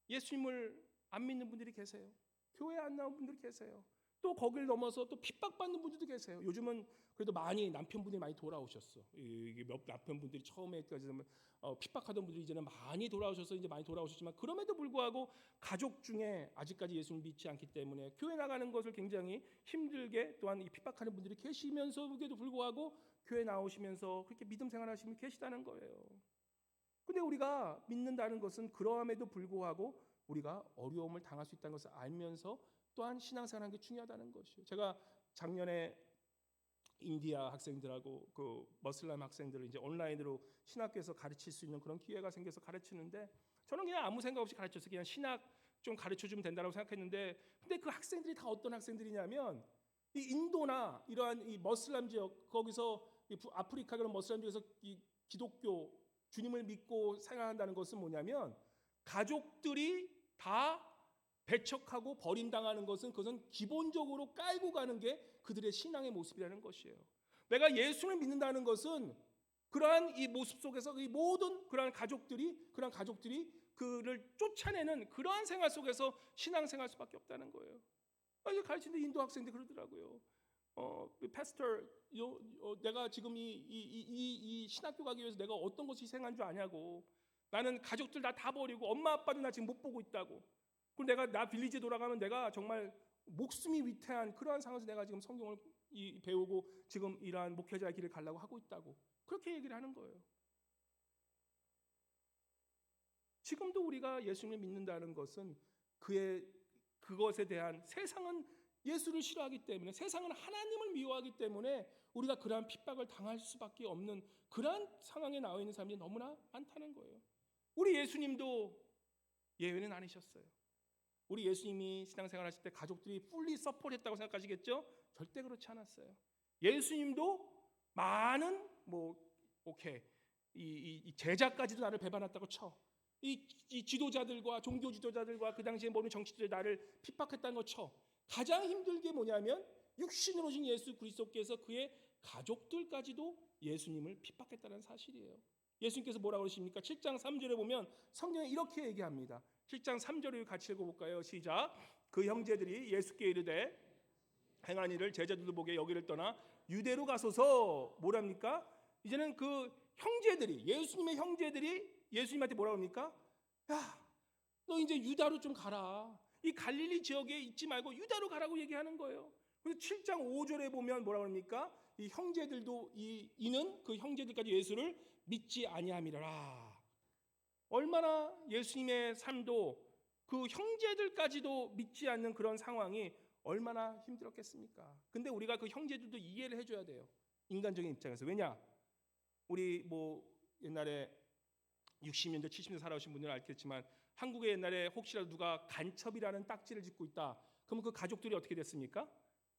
예수님을 안 믿는 분들이 계세요. 교회 안 나온 분들이 계세요. 또 거기를 넘어서 또 핍박받는 분들도 계세요. 요즘은 그래도 남편분들이 많이 돌아오셨어. 이게 남편분들이 처음에까지 핍박하던 분들이 이제는 많이 돌아오셔서 이제 많이 돌아오셨지만, 그럼에도 불구하고 가족 중에 아직까지 예수를 믿지 않기 때문에 교회 나가는 것을 굉장히 힘들게, 또한 이 핍박하는 분들이 계시면서에도 불구하고 교회 나오시면서 그렇게 믿음 생활하시는 분이 계시다는 거예요. 근데 우리가 믿는다는 것은 그러함에도 불구하고 우리가 어려움을 당할 수 있다는 것을 알면서 또한 신앙생활하는 게 중요하다는 것이에요. 제가 작년에 인디아 학생들하고 그 머슬람 학생들을 이제 온라인으로 신학교에서 가르칠 수 있는 그런 기회가 생겨서 가르치는데, 저는 그냥 아무 생각 없이 가르쳤어요. 그냥 신학 좀 가르쳐주면 된다고 생각했는데, 근데 그 학생들이 다 어떤 학생들이냐면, 이 인도나 이러한 이 머슬람 지역, 거기서 이 아프리카 그런 머슬람 지역에서 이 기독교 주님을 믿고 생활한다는 것은 뭐냐면, 가족들이 다 배척하고 버림당하는 것은, 그것은 기본적으로 깔고 가는 게 그들의 신앙의 모습이라는 것이에요. 내가 예수를 믿는다는 것은 그러한 이 모습 속에서 이 모든 그러한 가족들이 그를 쫓아내는 그러한 생활 속에서 신앙생활 수밖에 없다는 거예요. 이제 가르치는데 인도 학생들이 그러더라고요. 패스터, 내가 지금 이 신학교 가기 위해서 내가 어떤 것을 희생한 줄 아냐고. 나는 가족들 다 버리고 엄마 아빠도 나 지금 못 보고 있다고. 그리고 나 빌리지 돌아가면 내가 정말 목숨이 위태한 그러한 상황에서 내가 지금 성경을 배우고 지금 이러한 목회자의 길을 가려고 하고 있다고, 그렇게 얘기를 하는 거예요. 지금도 우리가 예수님을 믿는다는 것은 그것에 대한, 세상은 예수를 싫어하기 때문에, 세상은 하나님을 미워하기 때문에 우리가 그러한 핍박을 당할 수밖에 없는 그러한 상황에 나와 있는 사람들이 너무나 많다는 거예요. 우리 예수님도 예외는 아니셨어요. 우리 예수님이 신앙생활 하실 때 가족들이 fully support했다고 생각하시겠죠? 절대 그렇지 않았어요. 예수님도 많은 이 제자까지도 나를 배반했다고 쳐. 이 지도자들과 종교 지도자들과 그 당시에 모든 정치들이 나를 핍박했다는 거 쳐. 가장 힘들게 뭐냐면 육신으로 오신 예수 그리스도께서 그의 가족들까지도 예수님을 핍박했다는 사실이에요. 예수님께서 뭐라고 그러십니까? 7장 3절에 보면 성경에 이렇게 얘기합니다. 7장 3절을 같이 읽어볼까요? 시작. 그 형제들이 예수께 이르되 행한 일을 제자들도 보게 여기를 떠나 유대로 가소서. 뭐랍니까? 이제는 그 형제들이, 예수님의 형제들이 예수님한테 뭐라고 합니까? 야, 너 이제 유다로 좀 가라. 이 갈릴리 지역에 있지 말고 유다로 가라고 얘기하는 거예요. 그래서 7장 5절에 보면 뭐라고 합니까? 이 형제들도 이는 그 형제들까지 예수를 믿지 아니함이라. 얼마나 예수님의 삶도 그 형제들까지도 믿지 않는 그런 상황이 얼마나 힘들었겠습니까? 근데 우리가 그 형제들도 이해를 해줘야 돼요. 인간적인 입장에서. 왜냐? 우리 옛날에 60년대 70년대 살아오신 분들은 알겠지만, 한국에 옛날에 혹시라도 누가 간첩이라는 딱지를 짓고 있다, 그러면 그 가족들이 어떻게 됐습니까?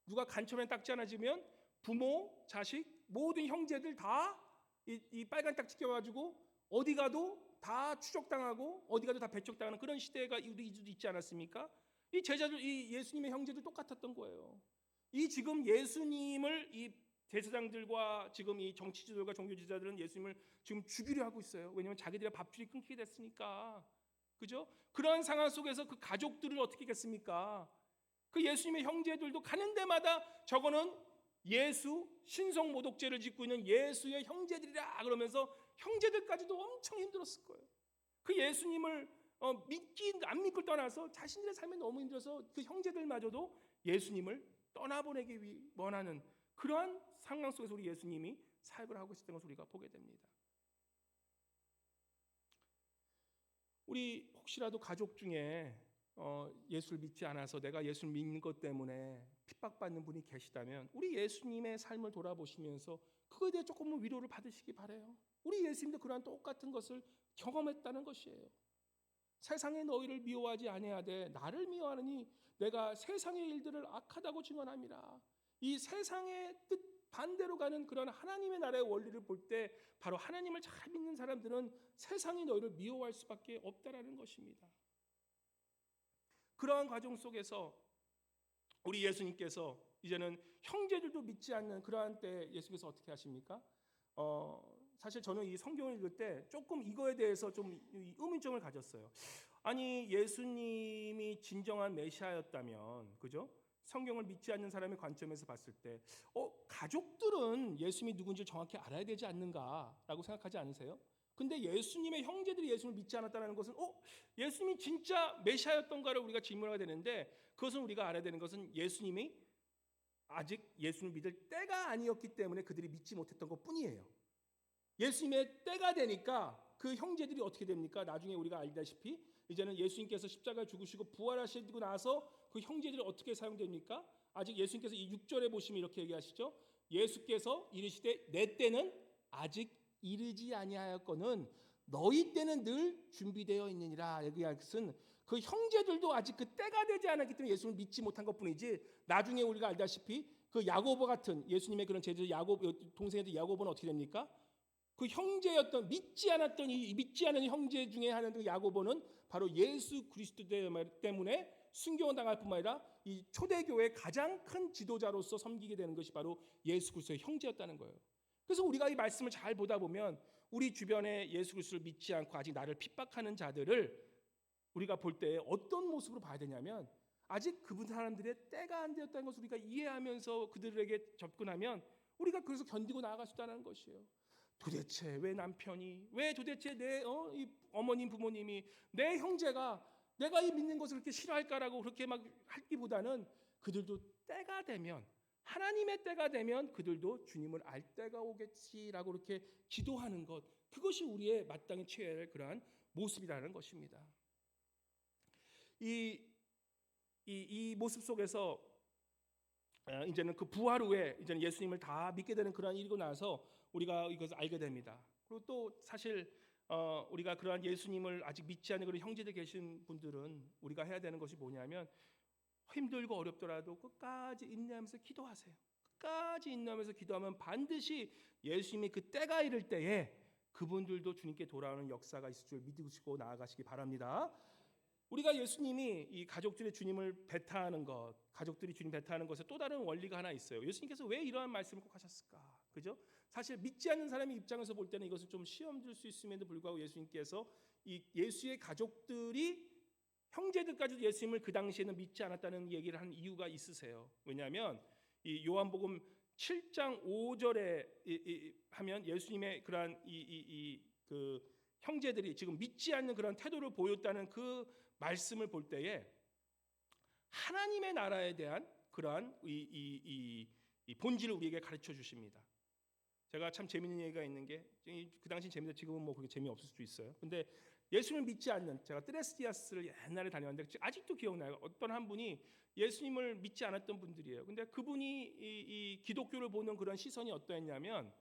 누가 간첩이라는 딱지 하나 지면 부모, 자식, 모든 형제들 다 이 빨간 딱지 껴가지고 어디 가도 다 추적당하고 어디 가도 다 배척당하는 그런 시대가 우리도 있지 않았습니까? 이 제자들, 이 예수님의 형제들 똑같았던 거예요. 이 지금 예수님을 이 제사장들과 지금 이 정치지도자들과 종교지도자들은 예수님을 지금 죽이려 하고 있어요. 왜냐하면 자기들의 밥줄이 끊기게 됐으니까. 그죠? 그런 상황 속에서 그 가족들을 어떻게 했겠습니까? 그 예수님의 형제들도 가는 데마다 저거는 예수 신성 모독죄를 짓고 있는 예수의 형제들이라 그러면서 형제들까지도 엄청 힘들었을 거예요. 그 예수님을 믿기 안 믿고 떠나서 자신들의 삶이 너무 힘들어서 그 형제들마저도 예수님을 떠나보내기 원하는 그러한 상황 속에서 우리 예수님이 사역을 하고 있었던 것을 우리가 보게 됩니다. 우리 혹시라도 가족 중에 예수를 믿지 않아서 내가 예수를 믿는 것 때문에 핍박받는 분이 계시다면, 우리 예수님의 삶을 돌아보시면서 그거에 대해 조금은 위로를 받으시기 바라요. 우리 예수님도 그러한 똑같은 것을 경험했다는 것이에요. 세상에 너희를 미워하지 아니하되 나를 미워하느니 내가 세상의 일들을 악하다고 증언함이라. 이 세상의 뜻 반대로 가는 그런 하나님의 나라의 원리를 볼 때 바로 하나님을 잘 믿는 사람들은 세상이 너희를 미워할 수밖에 없다라는 것입니다. 그러한 과정 속에서 우리 예수님께서 이제는 형제들도 믿지 않는 그러한 때 예수께서 어떻게 하십니까? 사실 저는 이 성경을 읽을 때 조금 이거에 대해서 좀 의문점을 가졌어요. 아니 예수님이 진정한 메시아였다면, 그죠? 성경을 믿지 않는 사람의 관점에서 봤을 때, 가족들은 예수님이 누군지 정확히 알아야 되지 않는가라고 생각하지 않으세요? 근데 예수님의 형제들이 예수님을 믿지 않았다는 것은, 예수님이 진짜 메시아였던가를 우리가 질문하게 되는데, 그것은 우리가 알아야 되는 것은 예수님이 아직 예수님을 믿을 때가 아니었기 때문에 그들이 믿지 못했던 것뿐이에요. 예수님의 때가 되니까 그 형제들이 어떻게 됩니까? 나중에 우리가 알다시피 이제는 예수님께서 십자가에 죽으시고 부활하시고 나서 그 형제들이 어떻게 사용됩니까? 아직 예수님께서 이 6절에 보시면 이렇게 얘기하시죠. 예수께서 이르시되 내 때는 아직 이르지 아니하였거늘 너희 때는 늘 준비되어 있느니라. 얘기할 것은 그 형제들도 아직 그 때가 되지 않았기 때문에 예수님을 믿지 못한 것뿐이지, 나중에 우리가 알다시피 그 야고보 같은 예수님의 그런 제자 동생들 야고보는 어떻게 됩니까? 그 형제였던 믿지 않은 형제 중에 하나인 야고보는 바로 예수 그리스도 때문에 순교를 당할 뿐만 아니라 이 초대교회의 가장 큰 지도자로서 섬기게 되는 것이 바로 예수 그리스도의 형제였다는 거예요. 그래서 우리가 이 말씀을 잘 보다 보면 우리 주변에 예수 그리스도를 믿지 않고 아직 나를 핍박하는 자들을 우리가 볼 때 어떤 모습으로 봐야 되냐면, 아직 그분 사람들의 때가 안 되었다는 것을 우리가 이해하면서 그들에게 접근하면 우리가 그래서 견디고 나아갈 수 있다는 것이에요. 도대체 왜 남편이, 왜 도대체 내 이 어머님 부모님이, 내 형제가 내가 이 믿는 것을 그렇게 싫어할까라고 그렇게 막 하기보다는 그들도 때가 되면, 하나님의 때가 되면 그들도 주님을 알 때가 오겠지라고 그렇게 기도하는 것, 그것이 우리의 마땅히 취해야 할 그러한 모습이라는 것입니다. 이 모습 속에서 이제는 그 부활 후에 이제는 예수님을 다 믿게 되는 그러한 일이고 나서 우리가 이것을 알게 됩니다. 그리고 또 사실 우리가 그러한 예수님을 아직 믿지 않는 그런 형제들 계신 분들은 우리가 해야 되는 것이 뭐냐면, 힘들고 어렵더라도 끝까지 인내하면서 기도하세요. 끝까지 인내하면서 기도하면 반드시 예수님이 그 때가 이를 때에 그분들도 주님께 돌아오는 역사가 있을 줄 믿으시고 나아가시기 바랍니다. 우리가 예수님이 이 가족들의 주님을 배타하는 것, 가족들이 주님 배타하는 것에 또 다른 원리가 하나 있어요. 예수님께서 왜 이러한 말씀을 꼭 하셨을까? 그죠? 사실 믿지 않는 사람의 입장에서 볼 때는 이것은 좀 시험 줄 수 있음에도 불구하고 예수님께서 이 예수의 가족들이 형제들까지도 예수님을 그 당시에는 믿지 않았다는 얘기를 한 이유가 있으세요. 왜냐하면 이 요한복음 7장 5절에 하면 예수님의 그러한 그 형제들이 지금 믿지 않는 그런 태도를 보였다는 그 말씀을 볼 때에 하나님의 나라에 대한 그러한 이 본질을 우리에게 가르쳐 주십니다. 제가 참 재밌는 얘기가 있는 게, 그 당시 재밌는데 지금은 뭐 그렇게 재미없을 수도 있어요. 근데 예수님을 믿지 않는, 제가 트레스디아스를 옛날에 다녔는데 아직도 기억나요. 어떤 한 분이 예수님을 믿지 않았던 분들이에요. 근데 그분이 이 기독교를 보는 그런 시선이 어떠했냐면,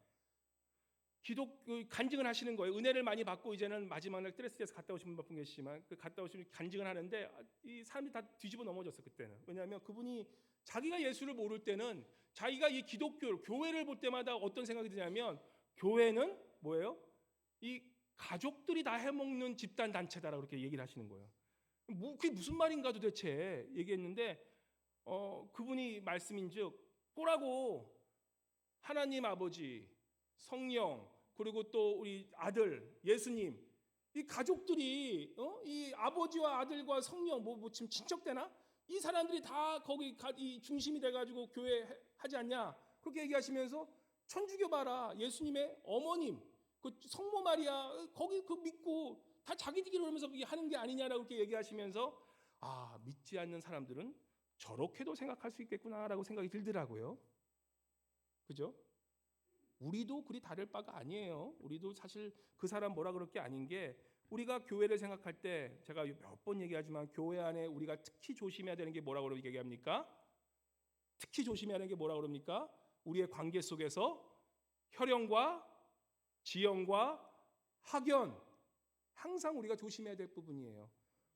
기독교 간증을 하시는 거예요. 은혜를 많이 받고 이제는 마지막날 트레스디아스 갔다 오신 분 계시지만 그 갔다 오시면 간증을 하는데 이 사람들이 다 뒤집어 넘어졌어요 그때는. 왜냐하면 그분이 자기가 예수를 모를 때는 자기가 이 기독교 교회를 볼 때마다 어떤 생각이 드냐면, 교회는 뭐예요? 이 가족들이 다 해먹는 집단 단체다라고 그렇게 얘기를 하시는 거예요. 그게 무슨 말인가 도대체 얘기했는데, 그분이 말씀인즉 보라고 하나님 아버지, 성령, 그리고 또 우리 아들 예수님, 이 가족들이 이 아버지와 아들과 성령 뭐 지금 친척되나? 이 사람들이 다 거기 이 중심이 돼가지고 교회 하지 않냐? 그렇게 얘기하시면서 천주교 봐라, 예수님의 어머님 그 성모 마리아 거기 그 믿고 다 자기들끼리 그러면서 하는 게 아니냐라고 그렇게 얘기하시면서, 믿지 않는 사람들은 저렇게도 생각할 수 있겠구나라고 생각이 들더라고요. 그죠? 우리도 그리 다를 바가 아니에요. 우리도 사실 그 사람 뭐라 그럴 게 아닌 게, 우리가 교회를 생각할 때 제가 몇 번 얘기하지만 교회 안에 우리가 특히 조심해야 되는 게 뭐라고 얘기합니까? 특히 조심해야 하는 게 뭐라고 그럽니까? 우리의 관계 속에서 혈연과 지연과 학연, 항상 우리가 조심해야 될 부분이에요.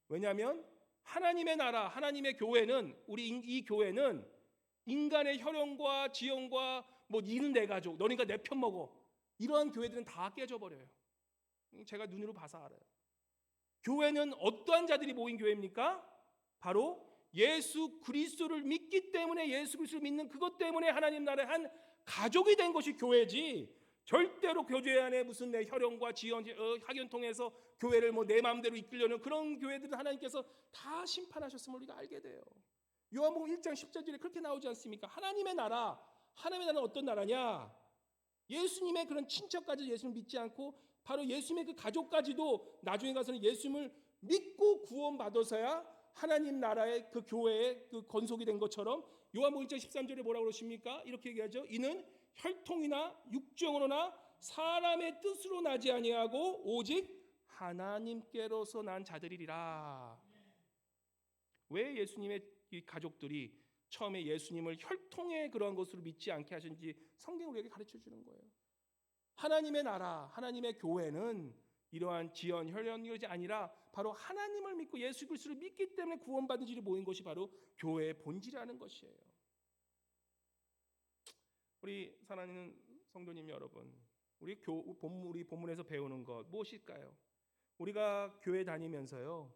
왜냐하면 하나님의 나라, 하나님의 교회는, 우리 이 교회는 인간의 혈연과 지연과 뭐 니는 내 가족, 너니까 내 편 먹어, 이러한 교회들은 다 깨져버려요. 제가 눈으로 봐서 알아요. 교회는 어떠한 자들이 모인 교회입니까? 바로 예수 그리스도를 믿기 때문에, 예수 그리스도를 믿는 그것 때문에 하나님 나라의 한 가족이 된 것이 교회지, 절대로 교회 안에 무슨 내 혈연과 지연, 학연 통해서 교회를 뭐 내 마음대로 이끌려는 그런 교회들은 하나님께서 다 심판하셨음을 우리가 알게 돼요. 요한복음 1장 10절에 그렇게 나오지 않습니까? 하나님의 나라는 어떤 나라냐? 예수님의 그런 친척까지 예수님을 믿지 않고 바로 예수님의 그 가족까지도 나중에 가서는 예수님을 믿고 구원받아서야 하나님 나라의 그 교회의 그 건속이 된 것처럼 요한복음 1장 13절에 뭐라고 그러십니까? 이렇게 얘기하죠. 이는 혈통이나 육정으로나 사람의 뜻으로 나지 아니하고 오직 하나님께로서 난 자들이리라. 왜 예수님의 이 가족들이 처음에 예수님을 혈통의 그러한 것으로 믿지 않게 하셨는지 성경이 우리에게 가르쳐 주는 거예요. 하나님의 나라, 하나님의 교회는 이러한 지연, 혈연이 아니라 바로 하나님을 믿고 예수 그리스도를 믿기 때문에 구원받은 줄이 모인 것이 바로 교회의 본질이라는 것이에요. 우리 사랑하는 성도님 여러분, 우리 본문에서 배우는 것 무엇일까요? 우리가 교회 다니면서요,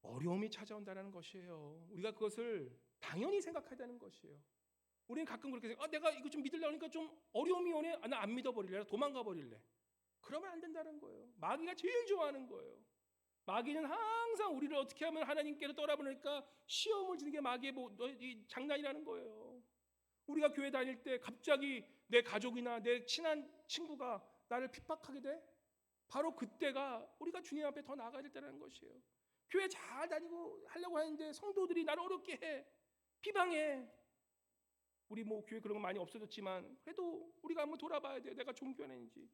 어려움이 찾아온다는 것이에요. 우리가 그것을 당연히 생각해야 되는 것이에요. 우리는 가끔 그렇게 생각, 내가 이거 좀 믿으려고 하니까 좀 어려움이 오네. 나 안 믿어버릴래. 도망가 버릴래. 그러면 안 된다는 거예요. 마귀가 제일 좋아하는 거예요. 마귀는 항상 우리를 어떻게 하면 하나님께로 떠나보니까 시험을 주는 게 마귀의 장난이라는 거예요. 우리가 교회 다닐 때 갑자기 내 가족이나 내 친한 친구가 나를 핍박하게 돼? 바로 그때가 우리가 주님 앞에 더 나아가야 될 때라는 것이에요. 교회 잘 다니고 하려고 하는데 성도들이 나를 어렵게 해, 비방해. 우리 뭐 교회 그런 거 많이 없어졌지만 그래도 우리가 한번 돌아봐야 돼요. 내가 종교하는지.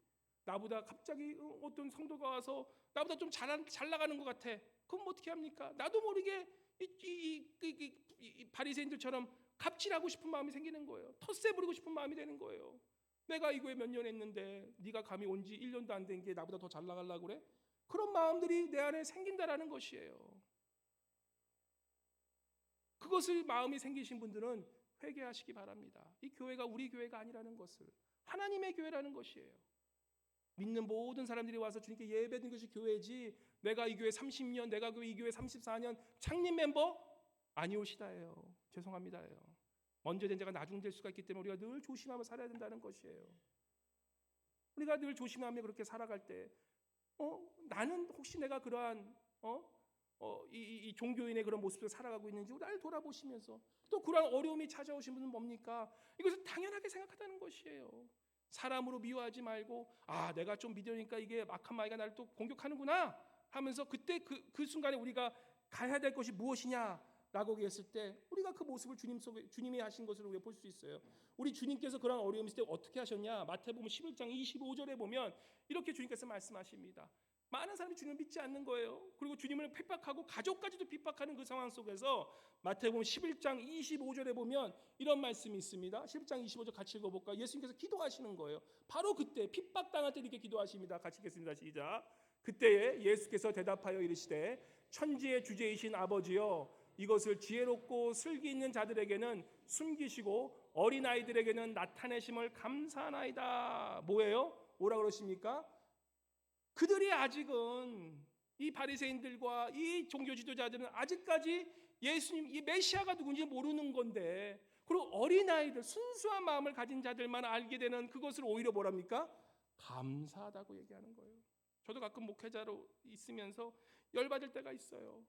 나보다 갑자기 어떤 성도가 와서 나보다 좀 잘 나가는 것 같아. 그럼 어떻게 합니까? 나도 모르게 이 바리새인들처럼 갑질하고 싶은 마음이 생기는 거예요. 텃세 부리고 싶은 마음이 되는 거예요. 내가 이 교회 몇 년 했는데 네가 감히 온 지 1년도 안 된 게 나보다 더 잘 나가려고 그래? 그런 마음들이 내 안에 생긴다라는 것이에요. 그것을 마음이 생기신 분들은 회개하시기 바랍니다. 이 교회가 우리 교회가 아니라는 것을, 하나님의 교회라는 것이에요. 믿는 모든 사람들이 와서 주님께 예배드리는 것이 교회지, 내가 이 교회 30년, 내가 이 교회 34년 창립 멤버 아니오시다예요. 죄송합니다예요. 먼저 된 자가 나중 될 수가 있기 때문에 우리가 늘 조심하며 살아야 된다는 것이에요. 우리가 늘 조심하며 그렇게 살아갈 때 나는 혹시 내가 그러한 이 종교인의 그런 모습을 살아가고 있는지 나를 돌아보시면서, 또 그러한 어려움이 찾아오신 분은 뭡니까? 이것을 당연하게 생각하다는 것이에요. 사람으로 미워하지 말고, 내가 좀 믿으니까 이게 악한 마귀가 나를 또 공격하는구나 하면서 그때 그 순간에 우리가 가야 될 것이 무엇이냐라고 얘기했을 때 우리가 그 모습을 주님이 하신 것으로 우리가 볼 수 있어요. 우리 주님께서 그런 어려움이 있을 때 어떻게 하셨냐? 마태복음 11장 25절에 보면 이렇게 주님께서 말씀하십니다. 많은 사람이 주님을 믿지 않는 거예요. 그리고 주님을 핍박하고 가족까지도 핍박하는 그 상황 속에서 마태복음 11장 25절에 보면 이런 말씀이 있습니다. 11장 25절 같이 읽어볼까요? 예수님께서 기도하시는 거예요. 바로 그때 핍박당할 때 이렇게 기도하십니다. 같이 읽겠습니다. 시작. 그때에 예수께서 대답하여 이르시되 천지의 주제이신 아버지여, 이것을 지혜롭고 슬기 있는 자들에게는 숨기시고 어린아이들에게는 나타내심을 감사하나이다. 뭐예요? 뭐라 그러십니까? 그들이 아직은, 이 바리새인들과 이 종교 지도자들은 아직까지 예수님, 이 메시아가 누군지 모르는 건데, 그리고 어린아이들, 순수한 마음을 가진 자들만 알게 되는 그것을 오히려 뭐랍니까? 감사하다고 얘기하는 거예요. 저도 가끔 목회자로 있으면서 열받을 때가 있어요.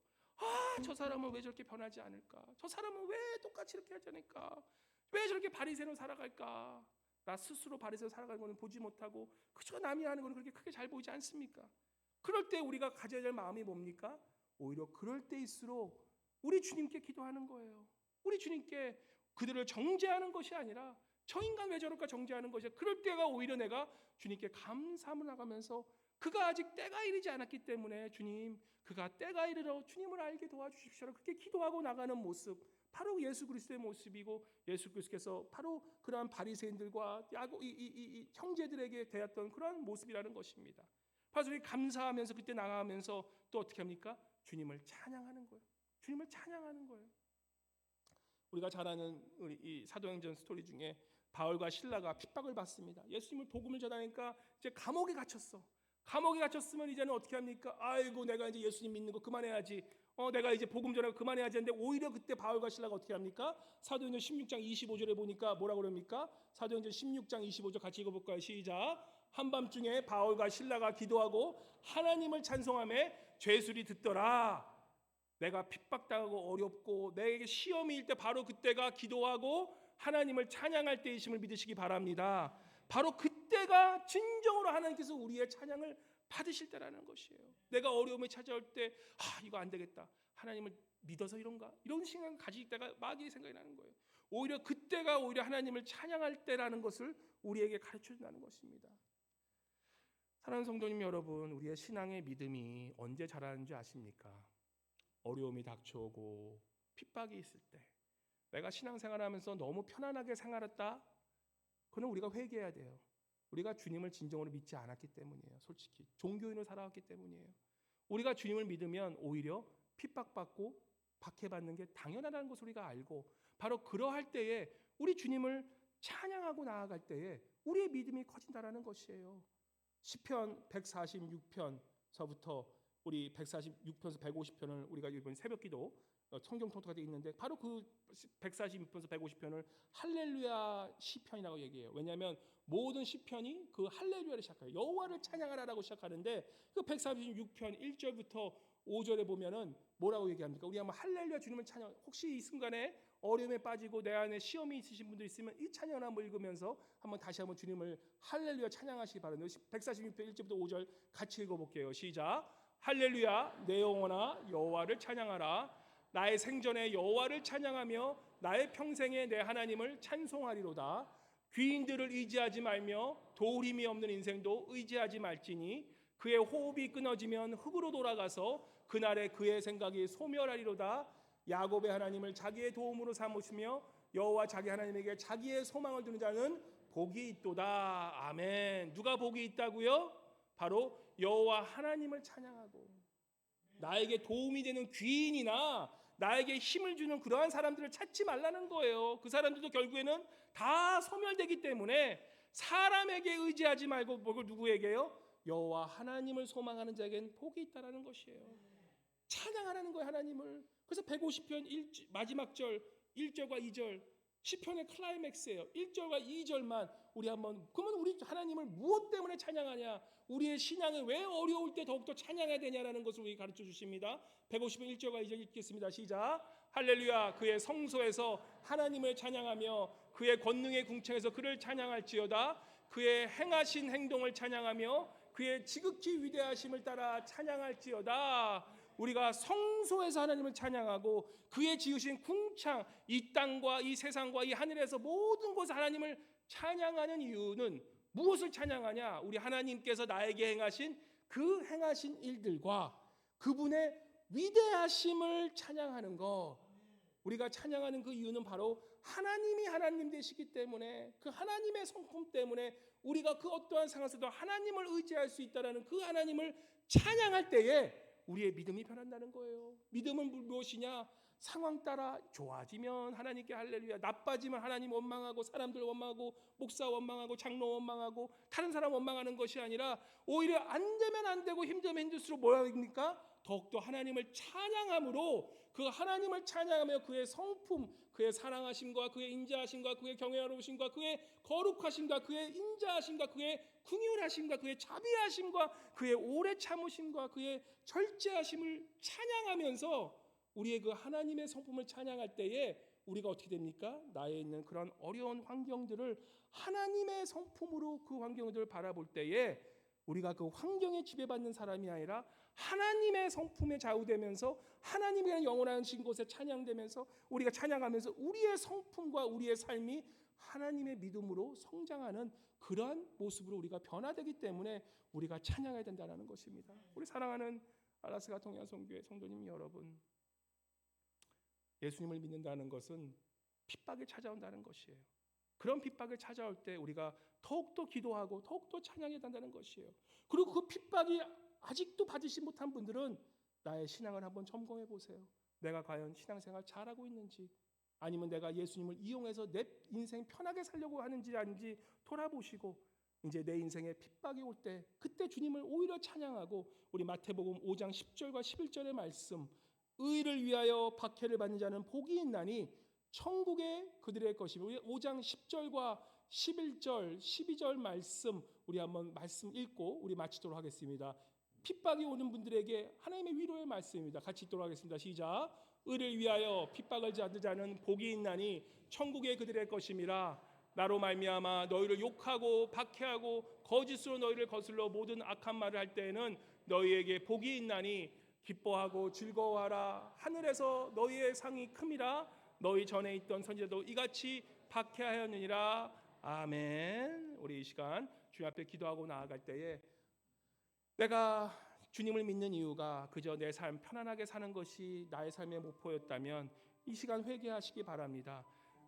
저 사람은 왜 저렇게 변하지 않을까? 저 사람은 왜 똑같이 이렇게 하지 않을까? 왜 저렇게 바리새인으로 살아갈까? 나 스스로 바리새인으로 살아가는 것은 보지 못하고 그저 남이 하는 것은 그렇게 크게 잘 보이지 않습니까? 그럴 때 우리가 가져야 될 마음이 뭡니까? 오히려 그럴 때일수록 우리 주님께 기도하는 거예요. 우리 주님께 그들을 정죄하는 것이 아니라 저 인간 왜 저럴까 정죄하는 것이야. 그럴 때가 오히려 내가 주님께 감사함을 나가면서 그가 아직 때가 이르지 않았기 때문에 주님, 그가 때가 이르러 주님을 알게 도와주십시오. 그렇게 기도하고 나가는 모습, 바로 예수 그리스도의 모습이고, 예수 그리스도께서 바로 그러한 바리새인들과 이 형제들에게 대했던 그러한 모습이라는 것입니다. 그래서 우리 감사하면서 그때 나가면서 또 어떻게 합니까? 주님을 찬양하는 거예요. 주님을 찬양하는 거예요. 우리가 잘 아는 우리 이 사도행전 스토리 중에 바울과 실라가 핍박을 받습니다. 예수님을 복음을 전하니까 이제 감옥에 갇혔어. 감옥에 갇혔으면 이제는 어떻게 합니까? 아이고 내가 이제 예수님 믿는 거 그만해야지. 내가 이제 복음 전하고 그만해야지 하는데 오히려 그때 바울과 실라가 어떻게 합니까? 사도행전 16장 25절에 보니까 뭐라고 그럽니까? 사도행전 16장 25절 같이 읽어볼까요? 시작. 한밤중에 바울과 실라가 기도하고 하나님을 찬송하며 죄수들이 듣더라. 내가 핍박당하고 어렵고 내게 시험이 일 때 바로 그때가 기도하고 하나님을 찬양할 때이심을 믿으시기 바랍니다. 바로 그때가 진정으로 하나님께서 우리의 찬양을 받으실 때라는 것이에요. 내가 어려움이 찾아올 때 이거 안 되겠다. 하나님을 믿어서 이런가? 이런 생각을 가질 때가 마귀의 생각이 나는 거예요. 오히려 그때가 오히려 하나님을 찬양할 때라는 것을 우리에게 가르쳐준다는 것입니다. 사랑하는 성도님 여러분, 우리의 신앙의 믿음이 언제 자라는지 아십니까? 어려움이 닥쳐오고 핍박이 있을 때, 내가 신앙생활하면서 너무 편안하게 생활했다? 그건 우리가 회개해야 돼요. 우리가 주님을 진정으로 믿지 않았기 때문이에요. 솔직히 종교인으로 살아왔기 때문이에요. 우리가 주님을 믿으면 오히려 핍박받고 박해받는 게 당연하다는 것을 우리가 알고, 바로 그러할 때에 우리 주님을 찬양하고 나아갈 때에 우리의 믿음이 커진다는 것이에요. 시편 146편서부터 우리 146편에서 150편을 우리가 이번 새벽기도 성경 통독할 때 있는데, 바로 그 146편에서 150편을 할렐루야 시편이라고 얘기해요. 왜냐하면 모든 시편이 그 할렐루야를 시작해요. 여호와를 찬양하라라고 시작하는데, 그 146편 1절부터 5절에 보면은 뭐라고 얘기합니까? 우리 한번 할렐루야 주님을 찬양. 혹시 이 순간에 어려움에 빠지고 내 안에 시험이 있으신 분들 있으면 이 찬양을 한번 읽으면서 한번 다시 한번 주님을 할렐루야 찬양하시기 바랍니다. 146편 1절부터 5절 같이 읽어볼게요. 시작. 할렐루야 내 영혼아 여호와를 찬양하라. 나의 생전에 여호와를 찬양하며 나의 평생에 내 하나님을 찬송하리로다. 귀인들을 의지하지 말며 도울 힘이 없는 인생도 의지하지 말지니 그의 호흡이 끊어지면 흙으로 돌아가서 그날에 그의 생각이 소멸하리로다. 야곱의 하나님을 자기의 도움으로 삼으시며 여호와 자기 하나님에게 자기의 소망을 두는 자는 복이 있도다. 아멘. 누가 복이 있다고요? 바로 여호와 하나님을 찬양하고 나에게 도움이 되는 귀인이나 나에게 힘을 주는 그러한 사람들을 찾지 말라는 거예요. 그 사람들도 결국에는 다 소멸되기 때문에 사람에게 의지하지 말고 뭘 누구에게요? 여호와 하나님을 소망하는 자에겐 복이 있다라는 것이에요. 찬양하라는 거예요, 하나님을. 그래서 150편 마지막 절 1절과 2절 시편의 클라이맥스예요. 1절과 2절만 우리 한번, 그러면 우리 하나님을 무엇 때문에 찬양하냐? 우리의 신앙이 왜 어려울 때 더욱더 찬양해야 되냐라는 것을 우리 가르쳐 주십니다. 150편 1절과 2절 읽겠습니다. 시작. 할렐루야 그의 성소에서 하나님을 찬양하며 그의 권능의 궁창에서 그를 찬양할지어다. 그의 행하신 행동을 찬양하며 그의 지극히 위대하심을 따라 찬양할지어다. 우리가 성소에서 하나님을 찬양하고 그의 지으신 궁창, 이 땅과 이 세상과 이 하늘에서 모든 곳을 하나님을 찬양하는 이유는 무엇을 찬양하냐? 우리 하나님께서 나에게 행하신 그 행하신 일들과 그분의 위대하심을 찬양하는 것. 우리가 찬양하는 그 이유는 바로 하나님이 하나님 되시기 때문에, 그 하나님의 성품 때문에 우리가 그 어떠한 상황에서도 하나님을 의지할 수 있다는 그 하나님을 찬양할 때에 우리의 믿음이 변한다는 거예요. 믿음은 무엇이냐? 상황 따라 좋아지면 하나님께 할렐루야, 나빠지면 하나님 원망하고 사람들 원망하고 목사 원망하고 장로 원망하고 다른 사람 원망하는 것이 아니라 오히려 안 되면 안 되고 힘들면 힘들수록 뭐라 합니까? 더욱더 하나님을 찬양함으로, 그 하나님을 찬양하며 그의 성품, 그의 사랑하심과 그의 인자하심과 그의 경외하심과 그의 거룩하심과 그의 인자하심과 그의 긍휼하심과 그의 자비하심과 그의 오래 참으심과 그의 절제하심을 찬양하면서 우리의 그 하나님의 성품을 찬양할 때에 우리가 어떻게 됩니까? 나에 있는 그런 어려운 환경들을 하나님의 성품으로 그 환경들을 바라볼 때에 우리가 그 환경에 지배받는 사람이 아니라 하나님의 성품에 좌우되면서 하나님의 영원하신 곳에 찬양되면서 우리가 찬양하면서 우리의 성품과 우리의 삶이 하나님의 믿음으로 성장하는 그러한 모습으로 우리가 변화되기 때문에 우리가 찬양해야 된다는 것입니다. 우리 사랑하는 알라스가 동양성교회 성도님 여러분, 예수님을 믿는다는 것은 핍박이 찾아온다는 것이에요. 그런 핍박을 찾아올 때 우리가 더욱더 기도하고 더욱더 찬양해야 된다는 것이에요. 그리고 그 핍박이 아직도 받으시 못한 분들은 나의 신앙을 한번 점검해 보세요. 내가 과연 신앙생활 잘하고 있는지, 아니면 내가 예수님을 이용해서 내 인생 편하게 살려고 하는지 아닌지 돌아보시고, 이제 내 인생에 핍박이 올 때 그때 주님을 오히려 찬양하고 우리 마태복음 5장 10절과 11절의 말씀 의를 위하여 박해를 받는 자는 복이 있나니 천국에 그들의 것이며 우리 5장 10절과 11절 12절 말씀 우리 한번 말씀 읽고 우리 마치도록 하겠습니다. 핍박이 오는 분들에게 하나님의 위로의 말씀입니다. 같이 읽도록 하겠습니다. 시작. 의를 위하여 핍박을 받는 자는 복이 있나니 천국에 그들의 것임이라. 나로 말미암아 너희를 욕하고 박해하고 거짓으로 너희를 거슬러 모든 악한 말을 할 때에는 너희에게 복이 있나니 기뻐하고 즐거워하라. 하늘에서 너희의 상이 큼이라. 너희 전에 있던 선지자도 이같이 박해하였느니라. 아멘. 우리 이 시간 주님 앞에 기도하고 나아갈 때에 내가 주님을 믿는 이유가 그저 내 삶 편안하게 사는 것이 나의 삶의 목표였다면 이 시간 회개하시기 바랍니다.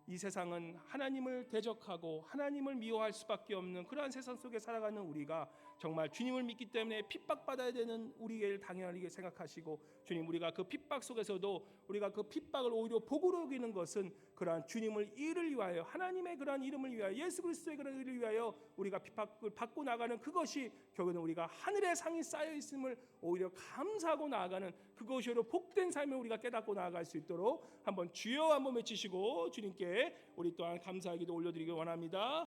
이 세상은 하나님을 대적하고 하나님을 미워할 수밖에 없는 그러한 세상 속에 살아가는 우리가 정말 주님을 믿기 때문에 핍박받아야 되는 우리를 당연하게 생각하시고 주님 우리가 그 핍박 속에서도 우리가 그 핍박을 오히려 복으로 여기는 것은 그러한 주님을 일을 위하여 하나님의 그러한 이름을 위하여 예수 그리스도의 그런 일을 위하여 우리가 핍박을 받고 나가는 그것이 결국은 우리가 하늘의 상이 쌓여 있음을 오히려 감사하고 나아가는 그것이 오히려 복된 삶을 우리가 깨닫고 나아갈 수 있도록 한번 주여 한번 외치시고 주님께 우리 또한 감사의 기도 올려드리기 원합니다.